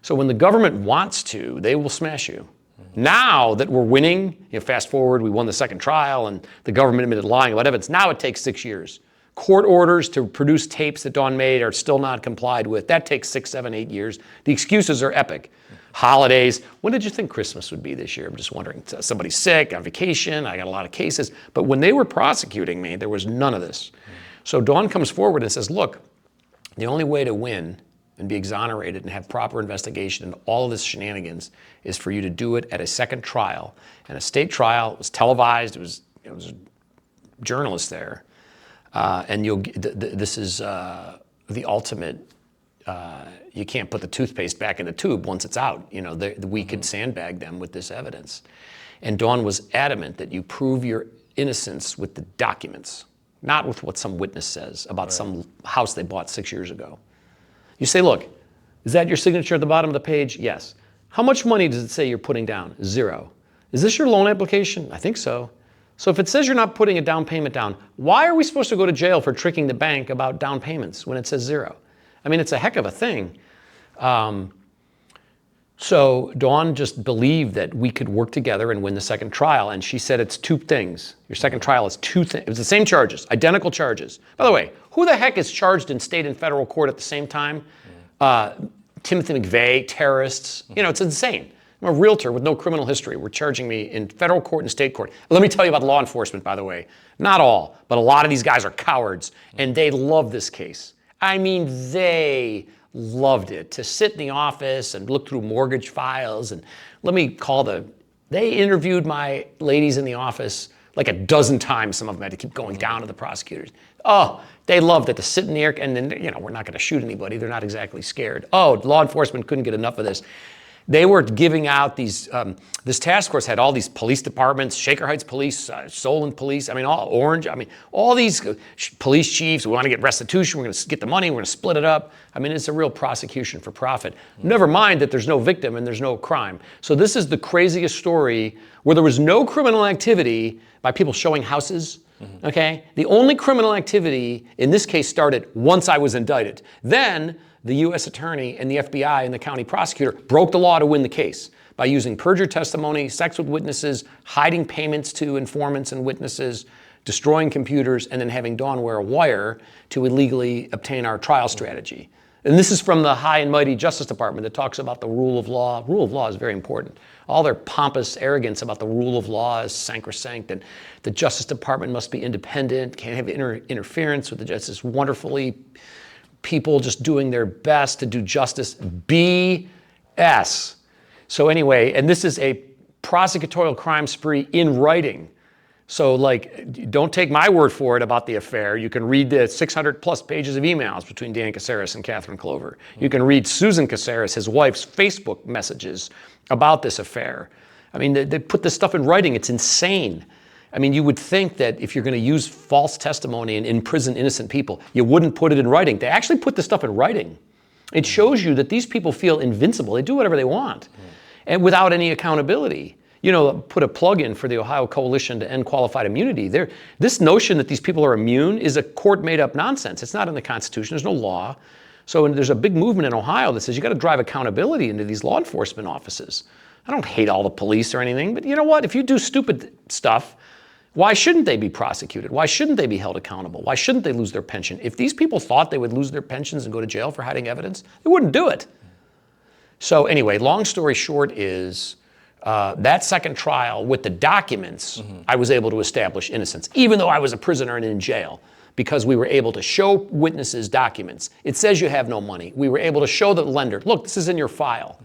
So when the government wants to, they will smash you. Now that we're winning, you know, fast forward, we won the second trial and the government admitted lying about evidence. Now it takes 6 years. Court orders to produce tapes that Dawn made are still not complied with. That takes 6, 7, 8 years. The excuses are epic. Holidays. When did you think Christmas would be this year? I'm just wondering. Somebody's sick, on vacation, I got a lot of cases. But when they were prosecuting me, there was none of this. So Dawn comes forward and says, look, the only way to win and be exonerated and have proper investigation into all of this shenanigans is for you to do it at a second trial. And a state trial was televised. It was journalists there. And this is the ultimate, you can't put the toothpaste back in the tube once it's out. You know, we could sandbag them with this evidence. And Dawn was adamant that you prove your innocence with the documents, not with what some witness says about some house they bought 6 years ago. You say, look, is that your signature at the bottom of the page? Yes. How much money does it say you're putting down? 0. Is this your loan application? I think so. So if it says you're not putting a down payment down, why are we supposed to go to jail for tricking the bank about down payments when it says 0? I mean, it's a heck of a thing. So Dawn just believed that we could work together and win the second trial. And she said it's 2 things. Your second trial is 2 things. It was the same charges, identical charges. By the way, who the heck is charged in state and federal court at the same time? Timothy McVeigh, terrorists. You know, it's insane. I'm a realtor with no criminal history. We're charging me in federal court and state court. Let me tell you about law enforcement, by the way. Not all, but a lot of these guys are cowards, and they love this case. I mean, they loved it, to sit in the office and look through mortgage files. And they interviewed my ladies in the office like a dozen times. Some of them had to keep going down to the prosecutors. Oh, they loved it, to sit in the air, and then, you know, we're not going to shoot anybody. They're not exactly scared. Oh, law enforcement couldn't get enough of this. They were giving out these, this task force had all these police departments, Shaker Heights Police, Solon Police, I mean, all Orange, I mean, all these police chiefs. We want to get restitution, we're going to get the money, we're going to split it up. I mean, it's a real prosecution for profit. Never mind that there's no victim and there's no crime. So this is the craziest story where there was no criminal activity by people showing houses. Okay? The only criminal activity in this case started once I was indicted. Then the U.S. attorney and the FBI and the county prosecutor broke the law to win the case by using perjured testimony, sex with witnesses, hiding payments to informants and witnesses, destroying computers, and then having Dawn wear a wire to illegally obtain our trial strategy. And this is from the high and mighty Justice Department that talks about the rule of law. Rule of law is very important. All their pompous arrogance about the rule of law is sacrosanct, and the Justice Department must be independent, can't have interference with the justice. Wonderfully, people just doing their best to do justice. BS. So anyway, and this is a prosecutorial crime spree in writing. So, like, don't take my word for it about the affair. You can read the 600 plus pages of emails between Dan Caceres and Catherine Clover. You can read Susan Caceres, his wife's Facebook messages about this affair. I mean, they put this stuff in writing. It's insane. I mean, you would think that if you're going to use false testimony and imprison innocent people, you wouldn't put it in writing. They actually put this stuff in writing. It shows you that these people feel invincible. They do whatever they want, and without any accountability. You know, put a plug in for the Ohio Coalition to End Qualified Immunity. This notion that these people are immune is a court-made-up nonsense. It's not in the Constitution. There's no law. So there's a big movement in Ohio that says you got to drive accountability into these law enforcement offices. I don't hate all the police or anything, but you know what? If you do stupid stuff, why shouldn't they be prosecuted? Why shouldn't they be held accountable? Why shouldn't they lose their pension? If these people thought they would lose their pensions and go to jail for hiding evidence, they wouldn't do it. So anyway, long story short is that second trial with the documents, I was able to establish innocence, even though I was a prisoner and in jail. because we were able to show witnesses documents. It says you have no money. We were able to show the lender, look, this is in your file.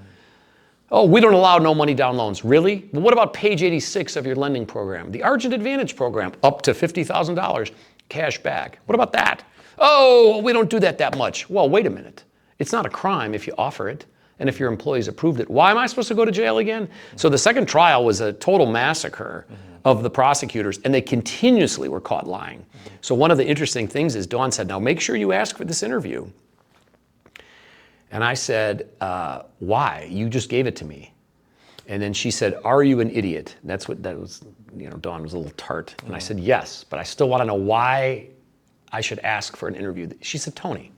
Oh, we don't allow no money down loans. Really? Well, what about page 86 of your lending program? The Argent Advantage program, up to $50,000 cash back. What about that? Oh, we don't do that much. Well, wait a minute. It's not a crime if you offer it and if your employees approved it. Why am I supposed to go to jail again? So the second trial was a total massacre of the prosecutors, and they continuously were caught lying. So one of the interesting things is Dawn said, now make sure you ask for this interview. And I said, why? You just gave it to me. And then she said, are you an idiot? That was, Dawn was a little tart. And I said, yes, but I still want to know why I should ask for an interview. She said, Tony,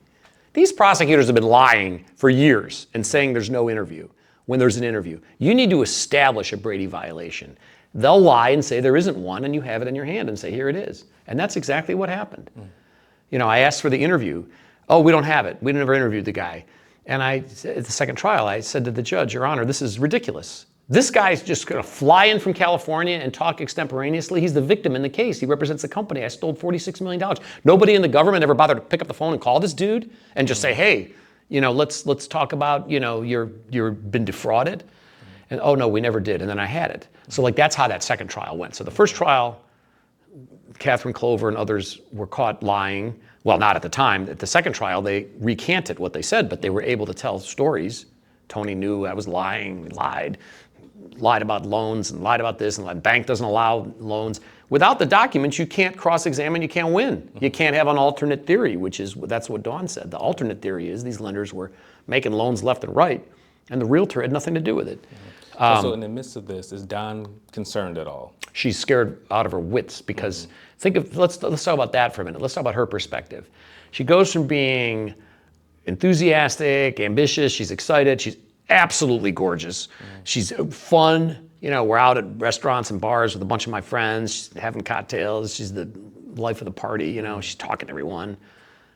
these prosecutors have been lying for years and saying there's no interview when there's an interview. You need to establish a Brady violation. They'll lie and say there isn't one, and you have it in your hand and say, here it is. And that's exactly what happened. I asked for the interview. Oh, we don't have it. We never interviewed the guy. And at the second trial, I said to the judge, Your Honor, this is ridiculous. This guy's just going to fly in from California and talk extemporaneously. He's the victim in the case. He represents the company. I stole $46 million. Nobody in the government ever bothered to pick up the phone and call this dude and just say, hey, let's talk about, you've been defrauded. And oh no, we never did. And then I had it. So that's how that second trial went. So the first trial, Catherine Clover and others were caught lying. Well, not at the time. At the second trial, they recanted what they said, but they were able to tell stories. Tony knew I was lying, lied about loans and lied about this, and the bank doesn't allow loans. Without the documents, you can't cross-examine, you can't win. You can't have an alternate theory, that's what Dawn said. The alternate theory is these lenders were making loans left and right, and the realtor had nothing to do with it. So in the midst of this, is Dawn concerned at all? She's scared out of her wits because let's talk about that for a minute. Let's talk about her perspective. She goes from being enthusiastic, ambitious, she's excited, she's absolutely gorgeous. She's fun. We're out at restaurants and bars with a bunch of my friends, she's having cocktails, she's the life of the party, she's talking to everyone.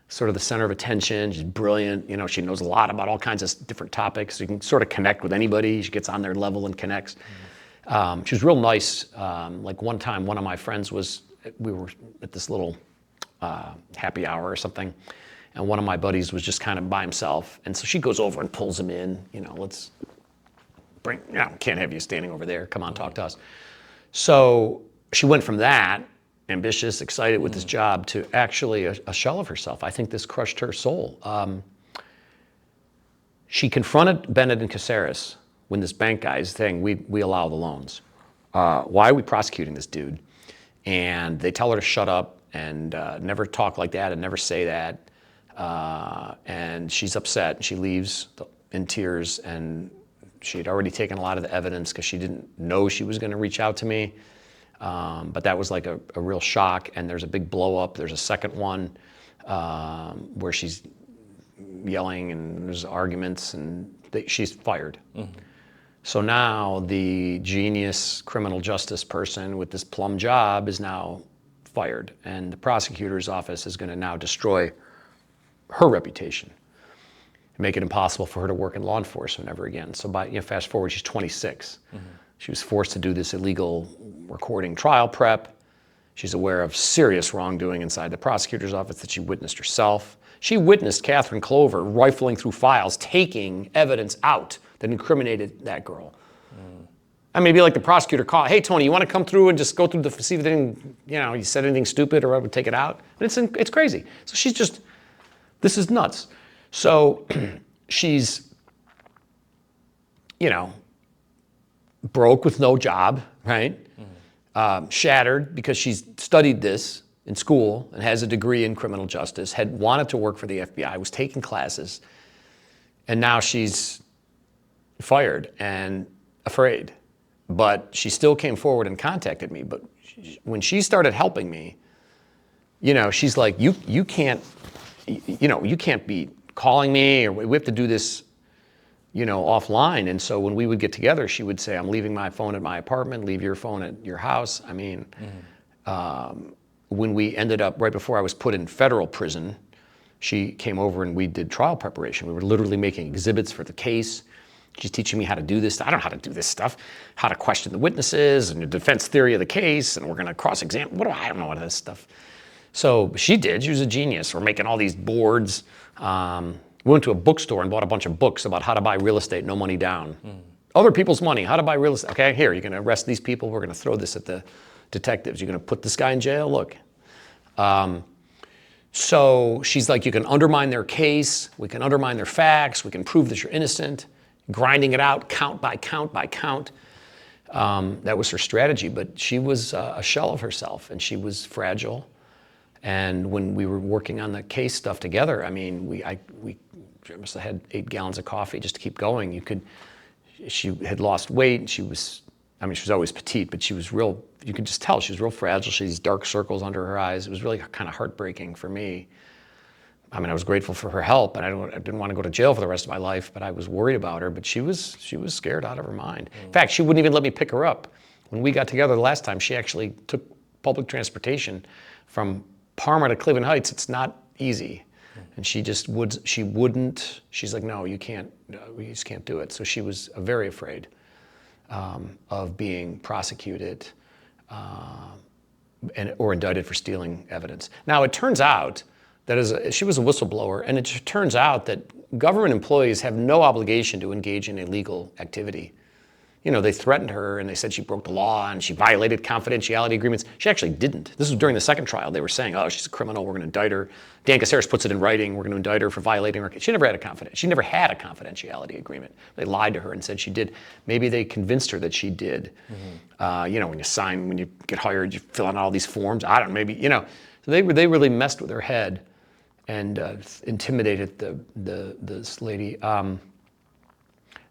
Sort of the center of attention. She's brilliant. She knows a lot about all kinds of different topics. So you can sort of connect with anybody. She gets on their level and connects. She was real nice. One time, one of my friends we were at this little happy hour or something, and one of my buddies was just kind of by himself. And so she goes over and pulls him in. Let's bring, can't have you standing over there. Come on, talk to us. So she went from that, ambitious, excited with this job, to actually a shell of herself. I think this crushed her soul. She confronted Bennett and Caceres when this bank guy is saying, we allow the loans. Why are we prosecuting this dude? And they tell her to shut up and never talk like that and never say that. And she's upset and she leaves in tears, and she had already taken a lot of the evidence because she didn't know she was going to reach out to me. But that was like a real shock, and there's a big blow up. There's a second one where she's yelling and there's arguments, and she's fired. So now the genius criminal justice person with this plum job is now fired, and the prosecutor's office is going to now destroy her reputation, make it impossible for her to work in law enforcement ever again. So fast forward, she's 26. She was forced to do this illegal recording trial prep. She's aware of serious wrongdoing inside the prosecutor's office that she witnessed herself. She witnessed Catherine Clover rifling through files, taking evidence out that incriminated that girl. I mean, it'd be like the prosecutor call, hey, Tony, you want to come through and just go through see if you said anything stupid or whatever, take it out? But it's crazy. So she's just, this is nuts. So she's, broke with no job, right? Shattered because she's studied this in school and has a degree in criminal justice, had wanted to work for the FBI, was taking classes, and now she's fired and afraid. But she still came forward and contacted me. But when she started helping me, she's like, you can't be calling me, or we have to do this offline. And so when we would get together, she would say, I'm leaving my phone at my apartment, leave your phone at your house. I mean, when we ended up, right before I was put in federal prison, she came over and we did trial preparation. We were literally making exhibits for the case. She's teaching me how to do this. I don't know how to do this stuff, how to question the witnesses and the defense theory of the case, and we're going to cross-examine. I don't know what this stuff. So she did. She was a genius. We're making all these boards. We went to a bookstore and bought a bunch of books about how to buy real estate, no money down. Other people's money, how to buy real estate. Okay, here, you're going to arrest these people. We're going to throw this at the detectives. You're going to put this guy in jail. Look. So she's like, you can undermine their case. We can undermine their facts. We can prove that you're innocent. Grinding it out, count by count by count. That was her strategy, but she was a shell of herself, and she was fragile. And when we were working on the case stuff together, I mean, we must have had 8 gallons of coffee just to keep going. She had lost weight, and she was always petite, but she was real, you could just tell she was real fragile. She had these dark circles under her eyes. It was really kind of heartbreaking for me. I mean, I was grateful for her help, and I didn't want to go to jail for the rest of my life, but I was worried about her, but she was scared out of her mind. In fact, she wouldn't even let me pick her up. When we got together the last time, she actually took public transportation from Parma to Cleveland Heights. It's not easy. And she wouldn't, she's like, no, you can't, we just can't do it. So she was very afraid of being prosecuted or indicted for stealing evidence. Now, it turns out that she was a whistleblower, and it turns out that government employees have no obligation to engage in illegal activity. You know, they threatened her and they said she broke the law and she violated confidentiality agreements. She actually didn't. This was during the second trial. They were saying, oh, she's a criminal, we're going to indict her. Dan Caceres puts it in writing, we're going to indict her for violating her. She never had a confidentiality agreement. They lied to her and said she did. Maybe they convinced her that she did. You know, when you get hired, you fill out all these forms. I don't know, maybe, you know. So they really messed with her head and intimidated this lady.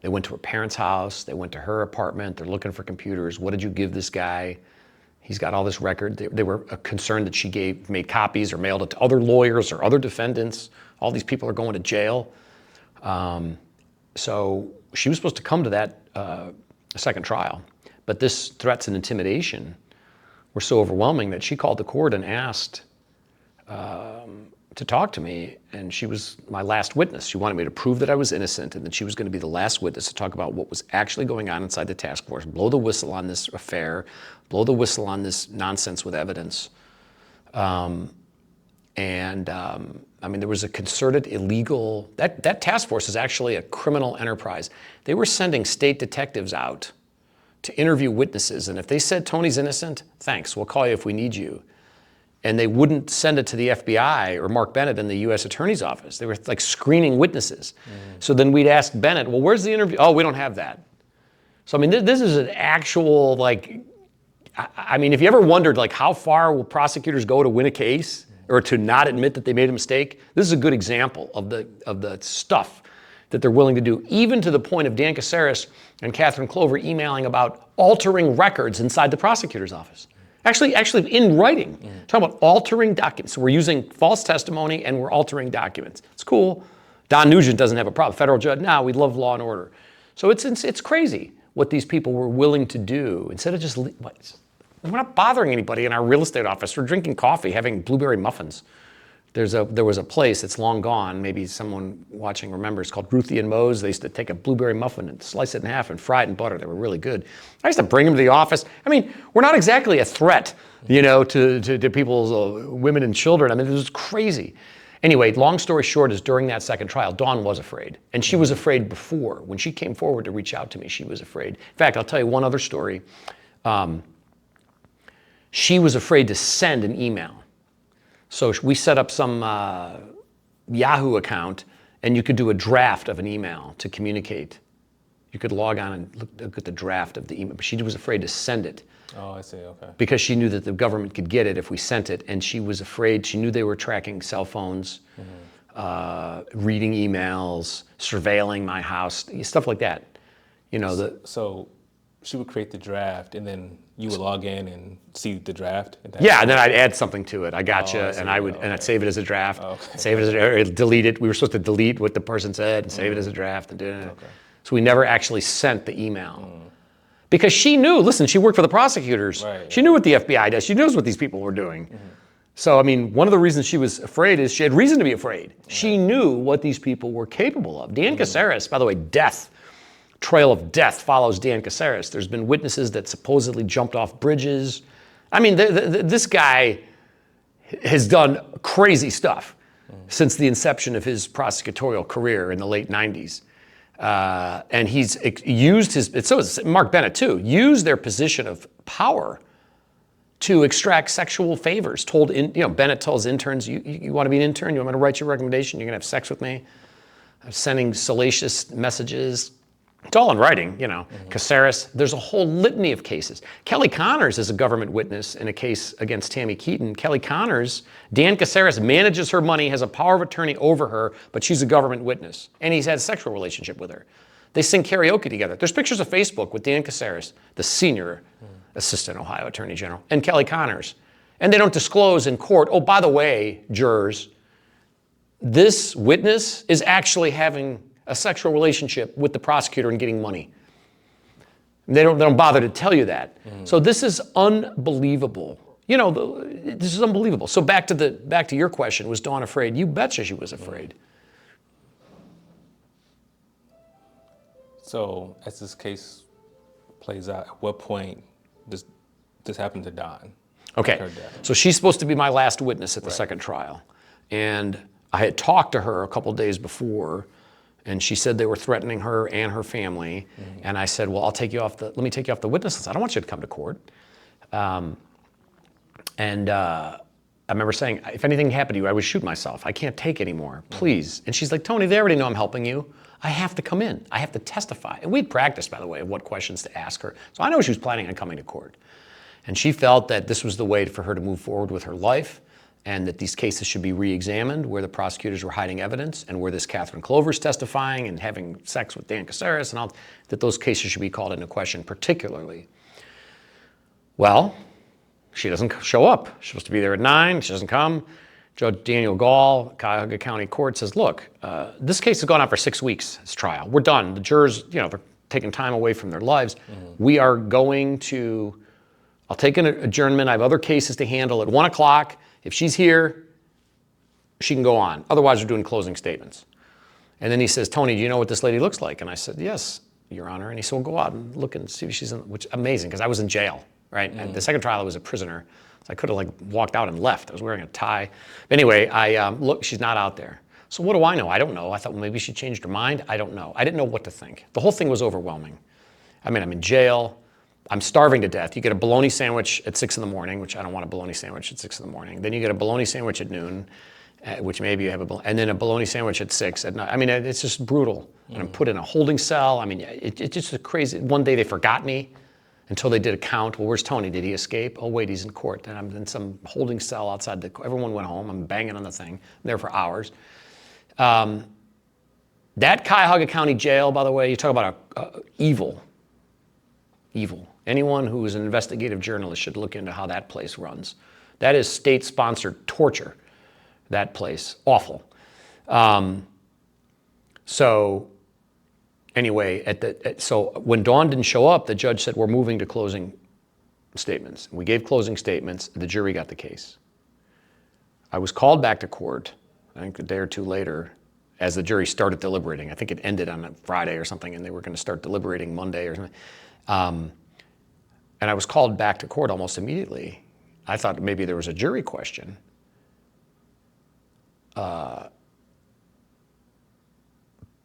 They went to her parents' house. They went to her apartment. They're looking for computers. What did you give this guy? He's got all this record. They were concerned that she made copies or mailed it to other lawyers or other defendants. All these people are going to jail. So she was supposed to come to that second trial. But this threats and intimidation were so overwhelming that she called the court and asked to talk to me, and she was my last witness. She wanted me to prove that I was innocent and that she was going to be the last witness to talk about what was actually going on inside the task force, blow the whistle on this affair, blow the whistle on this nonsense with evidence. I mean, there was a concerted illegal, that task force is actually a criminal enterprise. They were sending state detectives out to interview witnesses, and if they said Tony's innocent, thanks, we'll call you if we need you. And they wouldn't send it to the FBI or Mark Bennett in the U.S. Attorney's Office. They were like screening witnesses. So then we'd ask Bennett, well, where's the interview? Oh, we don't have that. So, I mean, this is an actual, like, I mean, if you ever wondered, like, how far will prosecutors go to win a case or to not admit that they made a mistake, this is a good example of the stuff that they're willing to do, even to the point of Dan Caceres and Catherine Clover emailing about altering records inside the prosecutor's office. Actually in writing, talking about altering documents. So we're using false testimony and we're altering documents. It's cool. Don Nugent doesn't have a problem. Federal judge, no, we love law and order. So it's crazy what these people were willing to do. Instead of just, we're not bothering anybody in our real estate office. We're drinking coffee, having blueberry muffins. There was a place that's long gone, maybe someone watching remembers, called Ruthie and Moe's. They used to take a blueberry muffin and slice it in half and fry it in butter. They were really good. I used to bring them to the office. I mean, we're not exactly a threat, you know, to people's women and children. I mean, this is crazy. Anyway, long story short is during that second trial, Dawn was afraid. And she was afraid before. When she came forward to reach out to me, she was afraid. In fact, I'll tell you one other story. She was afraid to send an email. So we set up some Yahoo account, and you could do a draft of an email to communicate. You could log on and look at the draft of the email. But she was afraid to send it. Oh, I see, okay. Because she knew that the government could get it if we sent it, and she was afraid. She knew they were tracking cell phones, reading emails, surveilling my house, stuff like that. You know, So she would create the draft, and then you would log in and see the draft? Yeah, and then I'd add something to it. I gotcha, and I'd save it as a draft, save it as or delete it. We were supposed to delete what the person said and save it as a draft. So we never actually sent the email. Because she knew, listen, she worked for the prosecutors. Right, she knew what the FBI does. She knows what these people were doing. So, I mean, one of the reasons she was afraid is she had reason to be afraid. She knew what these people were capable of. Dan Caceres, by the way, trail of death follows Dan Caceres. There's been witnesses that supposedly jumped off bridges. I mean, this guy has done crazy stuff since the inception of his prosecutorial career in the late 90s. And he's used so is Mark Bennett too, used their position of power to extract sexual favors. Bennett tells interns, you want to be an intern? You want me to write your recommendation? You're going to have sex with me? Sending salacious messages. It's all in writing, Caceres, there's a whole litany of cases. Kelly Connors is a government witness in a case against Tammy Keaton. Kelly Connors, Dan Caceres manages her money, has a power of attorney over her, but she's a government witness. And he's had a sexual relationship with her. They sing karaoke together. There's pictures of Facebook with Dan Caceres, the senior assistant Ohio Attorney General, and Kelly Connors. And they don't disclose in court, oh, by the way, jurors, this witness is actually having a sexual relationship with the prosecutor and getting money. They don't bother to tell you that. So this is unbelievable. This is unbelievable. So back to your question, was Dawn afraid? You betcha she was afraid. So as this case plays out, at what point does this happen to Dawn? Okay, so she's supposed to be my last witness at the second trial. And I had talked to her a couple days before, and she said they were threatening her and her family. And I said, well, let me take you off the witness list. I don't want you to come to court. I remember saying, if anything happened to you, I would shoot myself. I can't take anymore, please. And she's like, Tony, they already know I'm helping you. I have to come in. I have to testify. And we'd practiced, by the way, of what questions to ask her. So I know she was planning on coming to court. And she felt that this was the way for her to move forward with her life, and that these cases should be re-examined where the prosecutors were hiding evidence and where this Catherine Clover's testifying and having sex with Dan Caceres and all, that those cases should be called into question particularly. Well, she doesn't show up. She's supposed to be there at 9, she doesn't come. Judge Daniel Gall, Cuyahoga County Court says, look, this case has gone on for 6 weeks, this trial. We're done. The jurors, they're taking time away from their lives. We are going to, I'll take an adjournment. I have other cases to handle at 1 o'clock. If she's here, she can go on. Otherwise, we're doing closing statements. And then he says, Tony, do you know what this lady looks like? And I said, yes, Your Honor. And he said, well, go out and look and see if she's in, which amazing, because I was in jail, right? And the second trial, I was a prisoner. So I could have walked out and left. I was wearing a tie. Anyway, look, she's not out there. So what do I know? I don't know. I thought, well, maybe she changed her mind. I don't know. I didn't know what to think. The whole thing was overwhelming. I mean, I'm in jail. I'm starving to death. You get a bologna sandwich at 6 in the morning, which I don't want a bologna sandwich at 6 in the morning. Then you get a bologna sandwich at noon, which maybe you have and then a bologna sandwich at 6 at night. I mean, it's just brutal. And I'm put in a holding cell. I mean, it's just a crazy. One day they forgot me until they did a count. Well, where's Tony? Did he escape? Oh, wait, he's in court. And I'm in some holding cell outside everyone went home. I'm banging on the thing. I'm there for hours. That Cuyahoga County Jail, by the way, you talk about evil. Anyone who is an investigative journalist should look into how that place runs. That is state-sponsored torture, that place. Awful. So anyway, so when Dawn didn't show up, the judge said, we're moving to closing statements. We gave closing statements. The jury got the case. I was called back to court, I think a day or two later, as the jury started deliberating. I think it ended on a Friday or something, and they were going to start deliberating Monday or something. And I was called back to court almost immediately. I thought maybe there was a jury question. But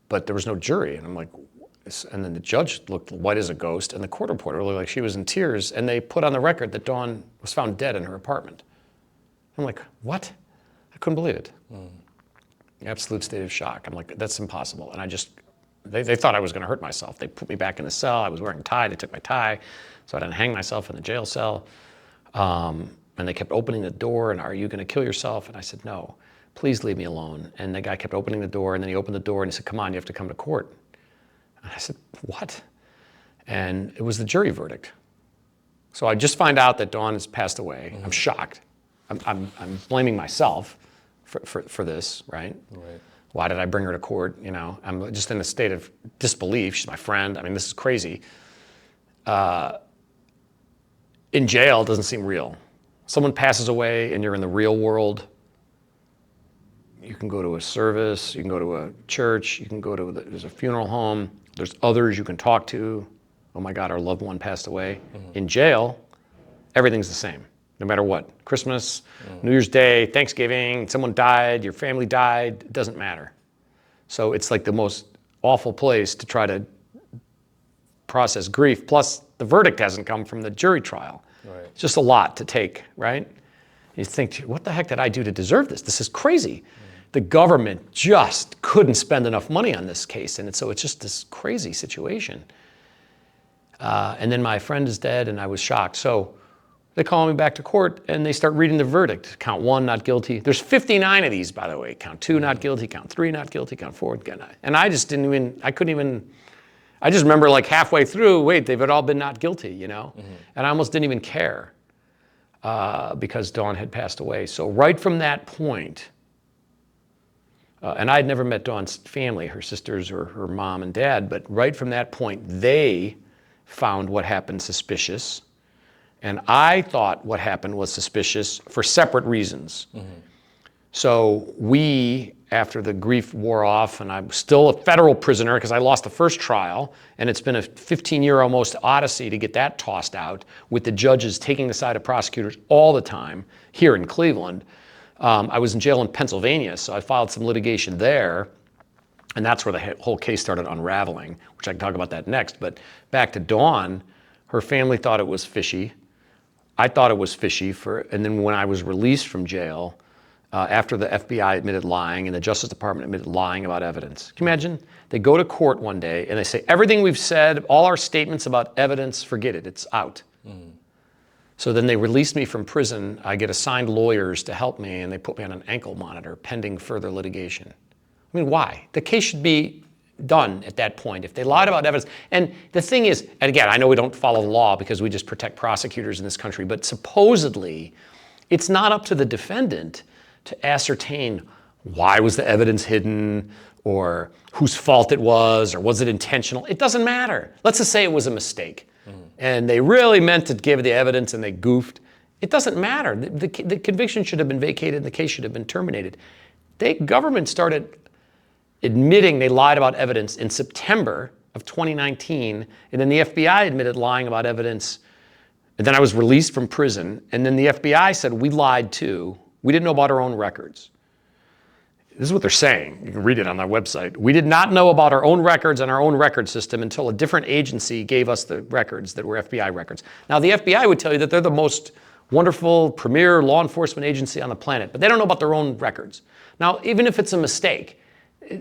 there was no jury. And I'm like, and then the judge looked white as a ghost, and the court reporter looked like she was in tears, and they put on the record that Dawn was found dead in her apartment. I'm like, what? I couldn't believe it. Absolute state of shock. I'm like, that's impossible. And they thought I was going to hurt myself. They put me back in the cell. I was wearing a tie. They took my tie, so I didn't hang myself in the jail cell. And they kept opening the door, and are you going to kill yourself? And I said, no, please leave me alone. And the guy kept opening the door, and then he opened the door, and he said, come on, you have to come to court. And I said, what? And it was the jury verdict. So I just find out that Dawn has passed away. I'm shocked. I'm blaming myself for this, right? Why did I bring her to court? I'm just in a state of disbelief. She's my friend. I mean, this is crazy. In jail, it doesn't seem real. Someone passes away and you're in the real world. You can go to a service, you can go to a church, you can go to, there's a funeral home, there's others you can talk to. Oh my God, our loved one passed away. In jail, everything's the same. no matter what. Christmas, New Year's Day, Thanksgiving, someone died, your family died, it doesn't matter. So it's like the most awful place to try to process grief. Plus, the verdict hasn't come from the jury trial. Right. It's just a lot to take, right? You think, what the heck did I do to deserve this? This is crazy. The government just couldn't spend enough money on this case. And so it's just this crazy situation. And then my friend is dead and I was shocked. So they call me back to court and they start reading the verdict. Count 1, not guilty. There's 59 of these, by the way. Count 2, not guilty. Count 3, not guilty. Count 4, and I just didn't even, I just remember like halfway through, wait, they've all been not guilty, you know? And I almost didn't even care because Dawn had passed away. So right from that point, and I had never met Dawn's family, her sisters or her mom and dad, but right from that point, they found what happened suspicious. And I thought what happened was suspicious for separate reasons. So we, after the grief wore off, and I'm still a federal prisoner because I lost the first trial, and it's been a 15-year almost odyssey to get that tossed out, with the judges taking the side of prosecutors all the time here in Cleveland. I was in jail in Pennsylvania, so I filed some litigation there, and that's where the whole case started unraveling, which I can talk about that next. But back to Dawn, her family thought it was fishy. I thought it was fishy, and then when I was released from jail, after the FBI admitted lying and the Justice Department admitted lying about evidence. Can you imagine? They go to court one day and they say, everything we've said, all our statements about evidence, forget it, it's out. So then they released me from prison. I get assigned lawyers to help me, and they put me on an ankle monitor pending further litigation. I mean, why? The case should be done at that point if they lied about evidence. And the thing is, and again, I know we don't follow the law because we just protect prosecutors in this country, but supposedly it's not up to the defendant to ascertain why was the evidence hidden, or whose fault it was, or was it intentional. It doesn't matter. Let's just say it was a mistake and they really meant to give the evidence and they goofed. It doesn't matter. The conviction should have been vacated and the case should have been terminated. The government started admitting they lied about evidence in September of 2019, and then the FBI admitted lying about evidence, and then I was released from prison, and then the FBI said we lied too. We didn't know about our own records. This is what they're saying. You can read it on their website. We did not know about our own records and our own record system until a different agency gave us the records that were FBI records. Now, the FBI would tell you that they're the most wonderful, premier law enforcement agency on the planet, but they don't know about their own records. Now, even if it's a mistake,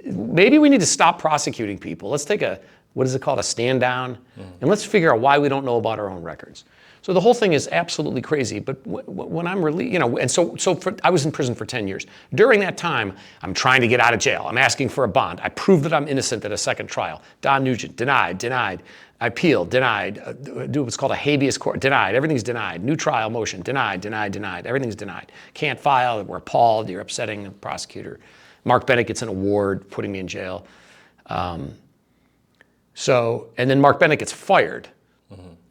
maybe we need to stop prosecuting people. Let's take what is it called, a stand down, and let's figure out why we don't know about our own records. So the whole thing is absolutely crazy. But when I'm released, and so I was in prison for 10 years. During that time, I'm trying to get out of jail. I'm asking for a bond. I prove that I'm innocent at a second trial. Don Nugent, denied. I appealed, denied. Do what's called a habeas corpus, denied. Everything's denied. New trial motion, denied. Everything's denied. Can't file. We're appalled. You're upsetting the prosecutor. Mark Bennett gets an award, putting me in jail. And then Mark Bennett gets fired.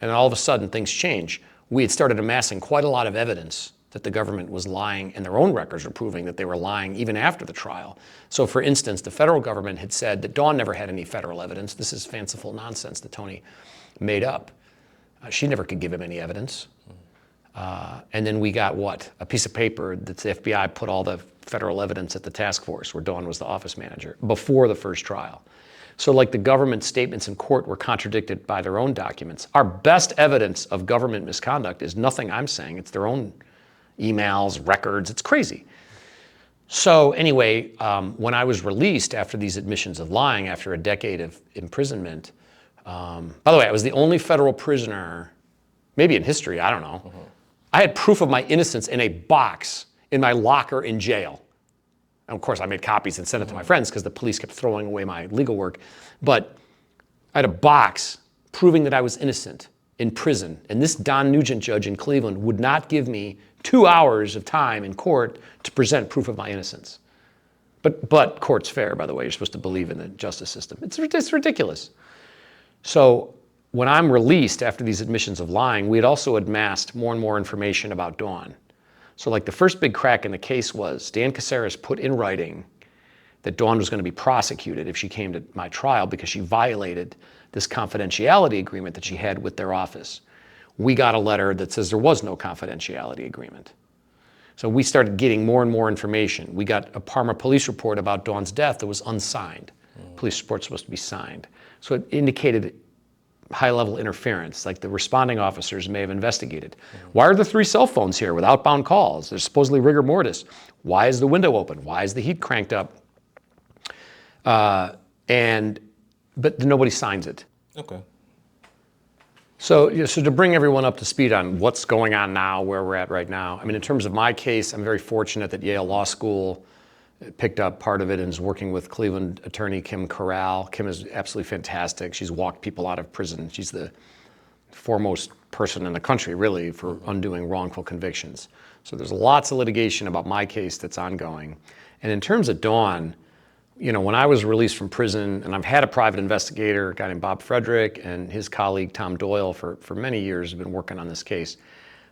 And all of a sudden, things change. We had started amassing quite a lot of evidence that the government was lying, and their own records were proving that they were lying even after the trial. So for instance, the federal government had said that Dawn never had any federal evidence. This is fanciful nonsense that Tony made up. She never could give him any evidence. And then we got what? A piece of paper that the FBI put all the federal evidence at the task force, where Dawn was the office manager, before the first trial. So like the government statements in court were contradicted by their own documents. Our best evidence of government misconduct is nothing I'm saying. It's their own emails, records. It's crazy. So anyway, when I was released after these admissions of lying, after a decade of imprisonment, by the way, I was the only federal prisoner, maybe in history, I don't know. I had proof of my innocence in a box in my locker in jail. And of course, I made copies and sent it to my friends because the police kept throwing away my legal work. But I had a box proving that I was innocent in prison. And this Don Nugent judge in Cleveland would not give me 2 hours of time in court to present proof of my innocence. But court's fair, by the way. You're supposed to believe in the justice system. It's ridiculous. So when I'm released after these admissions of lying, we had also amassed more and more information about Dawn. So like the first big crack in the case was Dan Caceres put in writing that Dawn was going to be prosecuted if she came to my trial because she violated this confidentiality agreement that she had with their office. we got a letter that says there was no confidentiality agreement. So we started getting more and more information. We got a Parma police report about Dawn's death that was unsigned. Police report's supposed to be signed. So it indicated high-level interference, like the responding officers may have investigated. Why are there 3 cell phones here with outbound calls? There's supposedly rigor mortis. Why is the window open? Why is the heat cranked up? But nobody signs it. Okay. So to bring everyone up to speed on what's going on now, where we're at right now, I mean, in terms of my case, I'm very fortunate that Yale Law School picked up part of it and is working with Cleveland attorney Kim Corral. Kim is absolutely fantastic. She's walked people out of prison. She's the foremost person in the country, really, for undoing wrongful convictions. So there's lots of litigation about my case that's ongoing. And in terms of Dawn, when I was released from prison, and I've had a private investigator, a guy named Bob Frederick, and his colleague Tom Doyle for many years have been working on this case.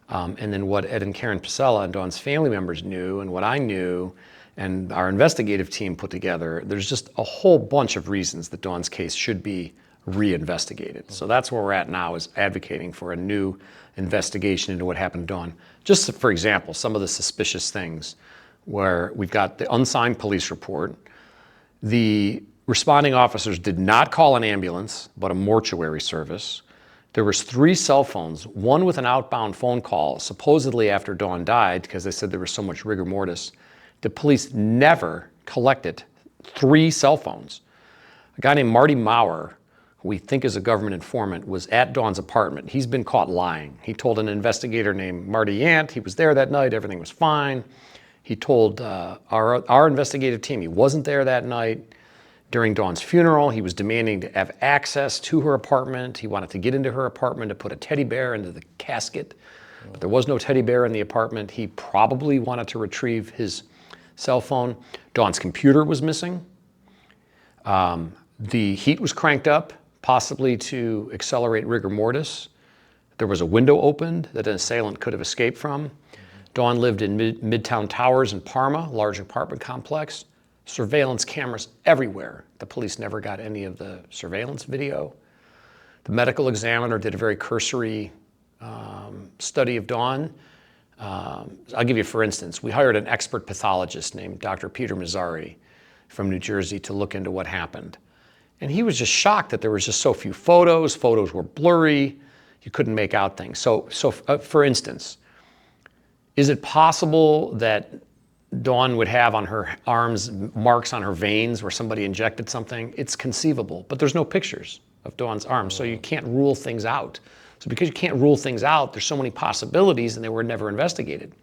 And then what Ed and Karen Pasela and Dawn's family members knew, and what I knew, and our investigative team put together, there's just a whole bunch of reasons that Dawn's case should be reinvestigated. So that's where we're at now, is advocating for a new investigation into what happened to Dawn. Just for example, some of the suspicious things, where we've got the unsigned police report. The responding officers did not call an ambulance, but a mortuary service. There was 3 cell phones, one with an outbound phone call, supposedly after Dawn died, because they said there was so much rigor mortis. The police never collected 3 cell phones. A guy named Marty Maurer, who we think is a government informant, was at Dawn's apartment. He's been caught lying. He told an investigator named Marty Yant he was there that night, everything was fine. He told our investigative team he wasn't there that night. During Dawn's funeral, he was demanding to have access to her apartment. He wanted to get into her apartment to put a teddy bear into the casket, but there was no teddy bear in the apartment. He probably wanted to retrieve his cell phone. Dawn's computer was missing. The heat was cranked up, possibly to accelerate rigor mortis. There was a window opened that an assailant could have escaped from. Dawn lived in Midtown Towers in Parma, large apartment complex. Surveillance cameras everywhere. The police never got any of the surveillance video. The medical examiner did a very cursory study of Dawn. I'll give you, for instance, we hired an expert pathologist named Dr. Peter Mazzari from New Jersey to look into what happened. And he was just shocked that there was just so few photos. Photos were blurry. You couldn't make out things. So for instance, is it possible that Dawn would have on her arms marks on her veins where somebody injected something? It's conceivable, but there's no pictures of Dawn's arms, so you can't rule things out. So because you can't rule things out, there's so many possibilities, and they were never investigated.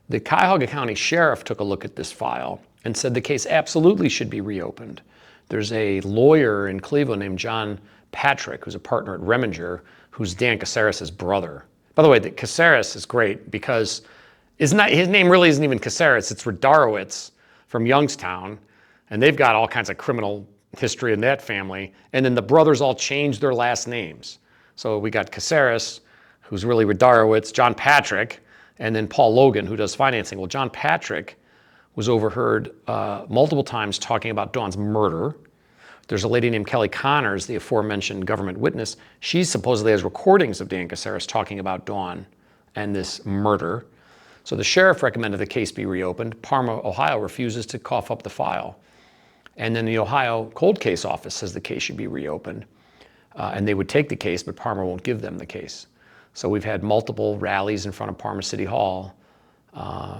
The Cuyahoga County Sheriff took a look at this file and said the case absolutely should be reopened. There's a lawyer in Cleveland named John Patrick, who's a partner at Reminger, who's Dan Caceres' brother. By the way, the Caceres is great because his name really isn't even Caceres, it's Radarowitz from Youngstown, and they've got all kinds of criminal history in that family, and then the brothers all changed their last names. So we got Caceres, who's really Radarowitz, John Patrick, and then Paul Logan, who does financing. Well, John Patrick was overheard multiple times talking about Dawn's murder. There's a lady named Kelly Connors, the aforementioned government witness. She supposedly has recordings of Dan Caceres talking about Dawn and this murder. So the sheriff recommended the case be reopened. Parma, Ohio refuses to cough up the file. And then the Ohio Cold Case Office says the case should be reopened. And they would take the case, but Parma won't give them the case. So we've had multiple rallies in front of Parma City Hall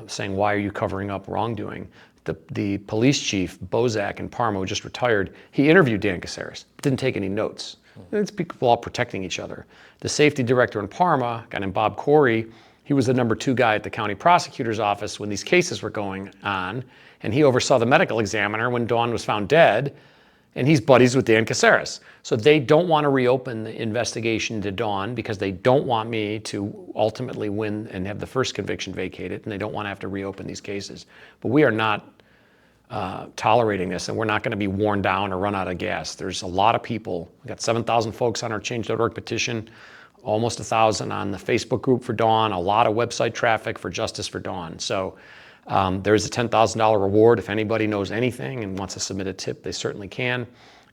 saying, why are you covering up wrongdoing? The police chief, Bozak in Parma, who just retired, he interviewed Dan Caceres, didn't take any notes. It's people all protecting each other. The safety director in Parma, a guy named Bob Corey, he was the #2 guy at the county prosecutor's office when these cases were going on, and he oversaw the medical examiner when Dawn was found dead, and he's buddies with Dan Caceres. So they don't want to reopen the investigation into Dawn because they don't want me to ultimately win and have the first conviction vacated, and they don't want to have to reopen these cases. But we are not tolerating this, and we're not going to be worn down or run out of gas. There's a lot of people. We've got 7,000 folks on our Change.org petition, almost 1,000 on the Facebook group for Dawn, a lot of website traffic for Justice for Dawn. So there's a $10,000 reward. If anybody knows anything and wants to submit a tip, they certainly can.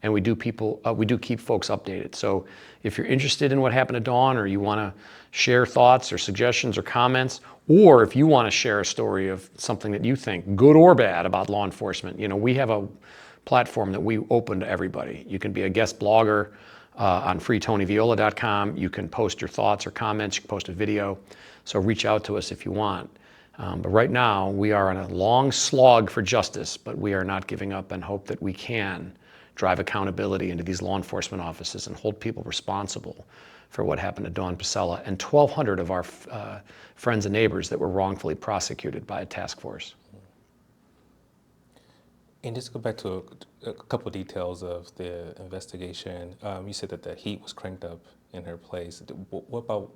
and we do keep folks updated. So if you're interested in what happened to Dawn, or you want to share thoughts or suggestions or comments, or if you want to share a story of something that you think, good or bad, about law enforcement, we have a platform that we open to everybody. You can be a guest blogger on freetonyviola.com. You can post your thoughts or comments. You can post a video. So reach out to us if you want. But right now, we are on a long slog for justice, but we are not giving up, and hope that we can drive accountability into these law enforcement offices and hold people responsible for what happened to Dawn Pasela and 1,200 of our friends and neighbors that were wrongfully prosecuted by a task force. And just go back to a couple of details of the investigation. You said that the heat was cranked up in her place. What about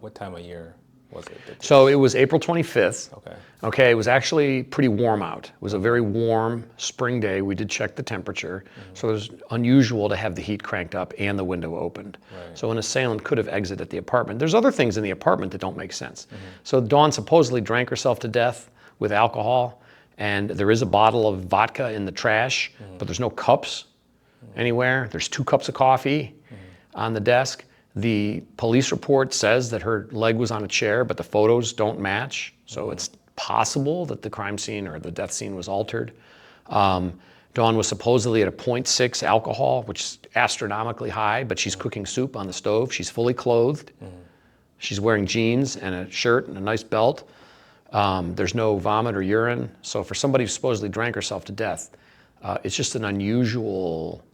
what time of year was it? So it was April 25th. Okay. Okay, it was actually pretty warm out. It was a very warm spring day. We did check the temperature. So it was unusual to have the heat cranked up and the window opened. Right. So an assailant could have exited the apartment. There's other things in the apartment that don't make sense. So Dawn supposedly drank herself to death with alcohol, and there is a bottle of vodka in the trash, but there's no cups anywhere. There's 2 cups of coffee on the desk. The police report says that her leg was on a chair, but the photos don't match. So it's possible that the crime scene or the death scene was altered. Dawn was supposedly at a 0.6 alcohol, which is astronomically high, but she's cooking soup on the stove. She's fully clothed. She's wearing jeans and a shirt and a nice belt. There's no vomit or urine. So for somebody who supposedly drank herself to death, it's just an unusual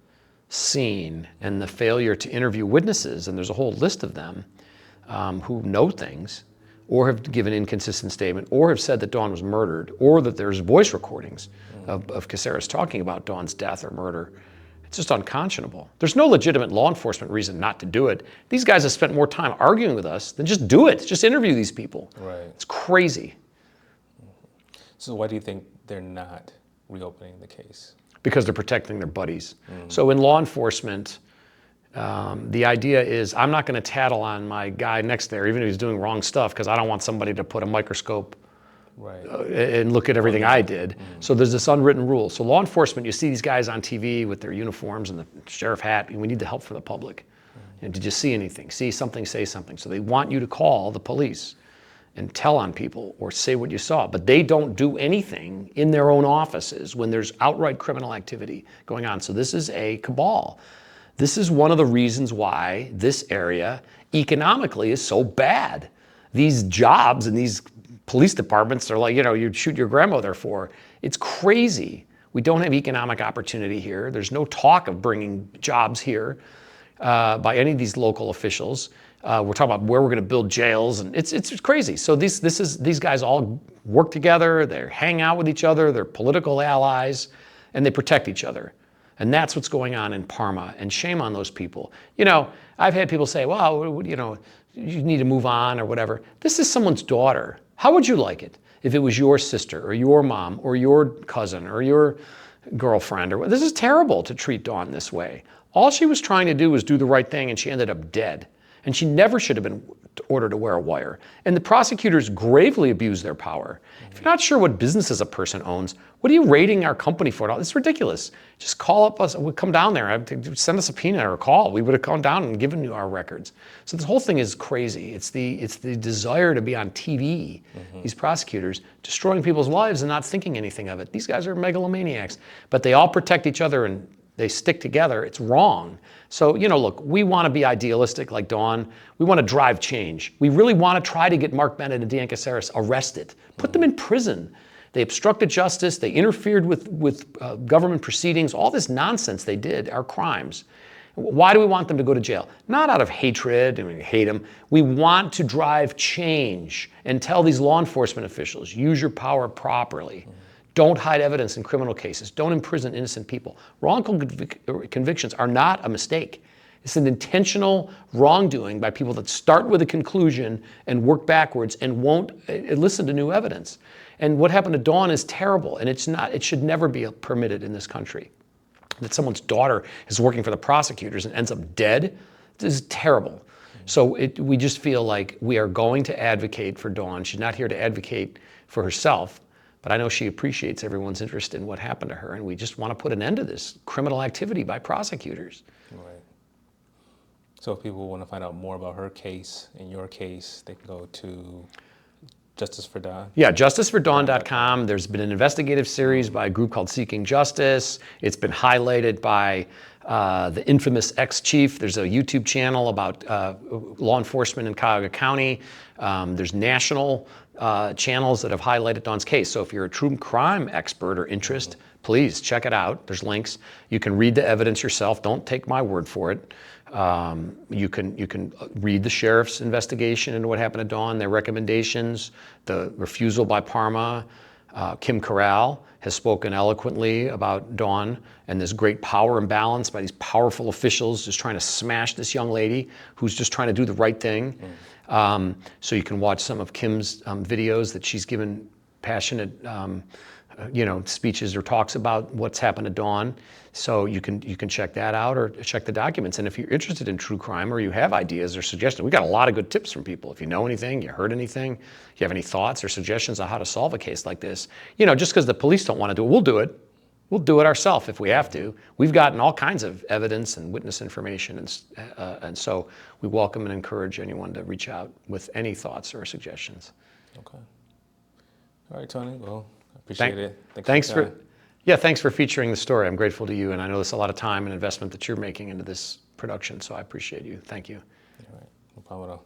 scene. And the failure to interview witnesses, and there's a whole list of them, who know things, or have given inconsistent statement, or have said that Dawn was murdered, or that there's voice recordings of Caceres talking about Dawn's death or murder. It's just unconscionable. There's no legitimate law enforcement reason not to do it. These guys have spent more time arguing with us than just do it. Just interview these people. Right. It's crazy. So why do you think they're not reopening the case? Because they're protecting their buddies. So in law enforcement, the idea is, I'm not going to tattle on my guy next there, even if he's doing wrong stuff, because I don't want somebody to put a microscope and look at everything I did. So there's this unwritten rule. So law enforcement, you see these guys on TV with their uniforms and the sheriff hat, and we need the help from the public. And did you see anything? See something, say something. So they want you to call the police and tell on people or say what you saw, but they don't do anything in their own offices when there's outright criminal activity going on. So this is a cabal. This is one of the reasons why this area economically is so bad. These jobs and these police departments are like, you'd shoot your grandmother for. It's crazy. We don't have economic opportunity here. There's no talk of bringing jobs here by any of these local officials. We're talking about where we're going to build jails, and it's crazy. So these guys all work together. They hang out with each other. They're political allies, and they protect each other. And that's what's going on in Parma. And shame on those people. I've had people say, "Well, you need to move on," or whatever. This is someone's daughter. How would you like it if it was your sister or your mom or your cousin or your girlfriend? This is terrible to treat Dawn this way. All she was trying to do was do the right thing, and she ended up dead. And she never should have been ordered to wear a wire. And the prosecutors gravely abused their power. If you're not sure what businesses a person owns, what are you raiding our company for? It's ridiculous. Just call up us. We'd come down there. Send a subpoena or a call. We would have gone down and given you our records. So this whole thing is crazy. It's the desire to be on TV, these prosecutors, destroying people's lives and not thinking anything of it. These guys are megalomaniacs. But they all protect each other and they stick together. It's wrong. So, look, we want to be idealistic like Dawn. We want to drive change. We really want to try to get Mark Bennett and Deanne Caceres arrested. Put them in prison. They obstructed justice. They interfered with government proceedings. All this nonsense they did are crimes. Why do we want them to go to jail? Not out of hatred, and we hate them. We want to drive change and tell these law enforcement officials, use your power properly. Don't hide evidence in criminal cases. Don't imprison innocent people. Wrongful convictions are not a mistake. It's an intentional wrongdoing by people that start with a conclusion and work backwards and won't listen to new evidence. And what happened to Dawn is terrible, and it should never be permitted in this country. That someone's daughter is working for the prosecutors and ends up dead, this is terrible. So we just feel like we are going to advocate for Dawn. She's not here to advocate for herself, But I know she appreciates everyone's interest in what happened to her, and we just want to put an end to this criminal activity by prosecutors. Right. So if people want to find out more about her case and your case, they can go to Justice for Dawn? Yeah, justicefordawn.com. There's been an investigative series by a group called Seeking Justice. It's been highlighted by the infamous ex-chief. There's a YouTube channel about law enforcement in Cuyahoga County. There's national channels that have highlighted Dawn's case. So if you're a true crime expert or interest, please check it out. There's links. You can read the evidence yourself. Don't take my word for it. You can read the sheriff's investigation into what happened to Dawn, their recommendations, the refusal by Parma. Kim Corral has spoken eloquently about Dawn and this great power imbalance by these powerful officials just trying to smash this young lady who's just trying to do the right thing. So you can watch some of Kim's videos that she's given passionate speeches or talks about what's happened to Dawn. So you can check that out or check the documents. And if you're interested in true crime or you have ideas or suggestions, we got a lot of good tips from people. If you know anything, you heard anything, you have any thoughts or suggestions on how to solve a case like this, just because the police don't want to do it, we'll do it. We'll do it ourselves if we have to. We've gotten all kinds of evidence and witness information, and so we welcome and encourage anyone to reach out with any thoughts or suggestions. Okay. All right, Tony. Well, I appreciate it. Thanks for featuring the story. I'm grateful to you, and I know there's a lot of time and investment that you're making into this production, so I appreciate you. Thank you. All right. No problem at all.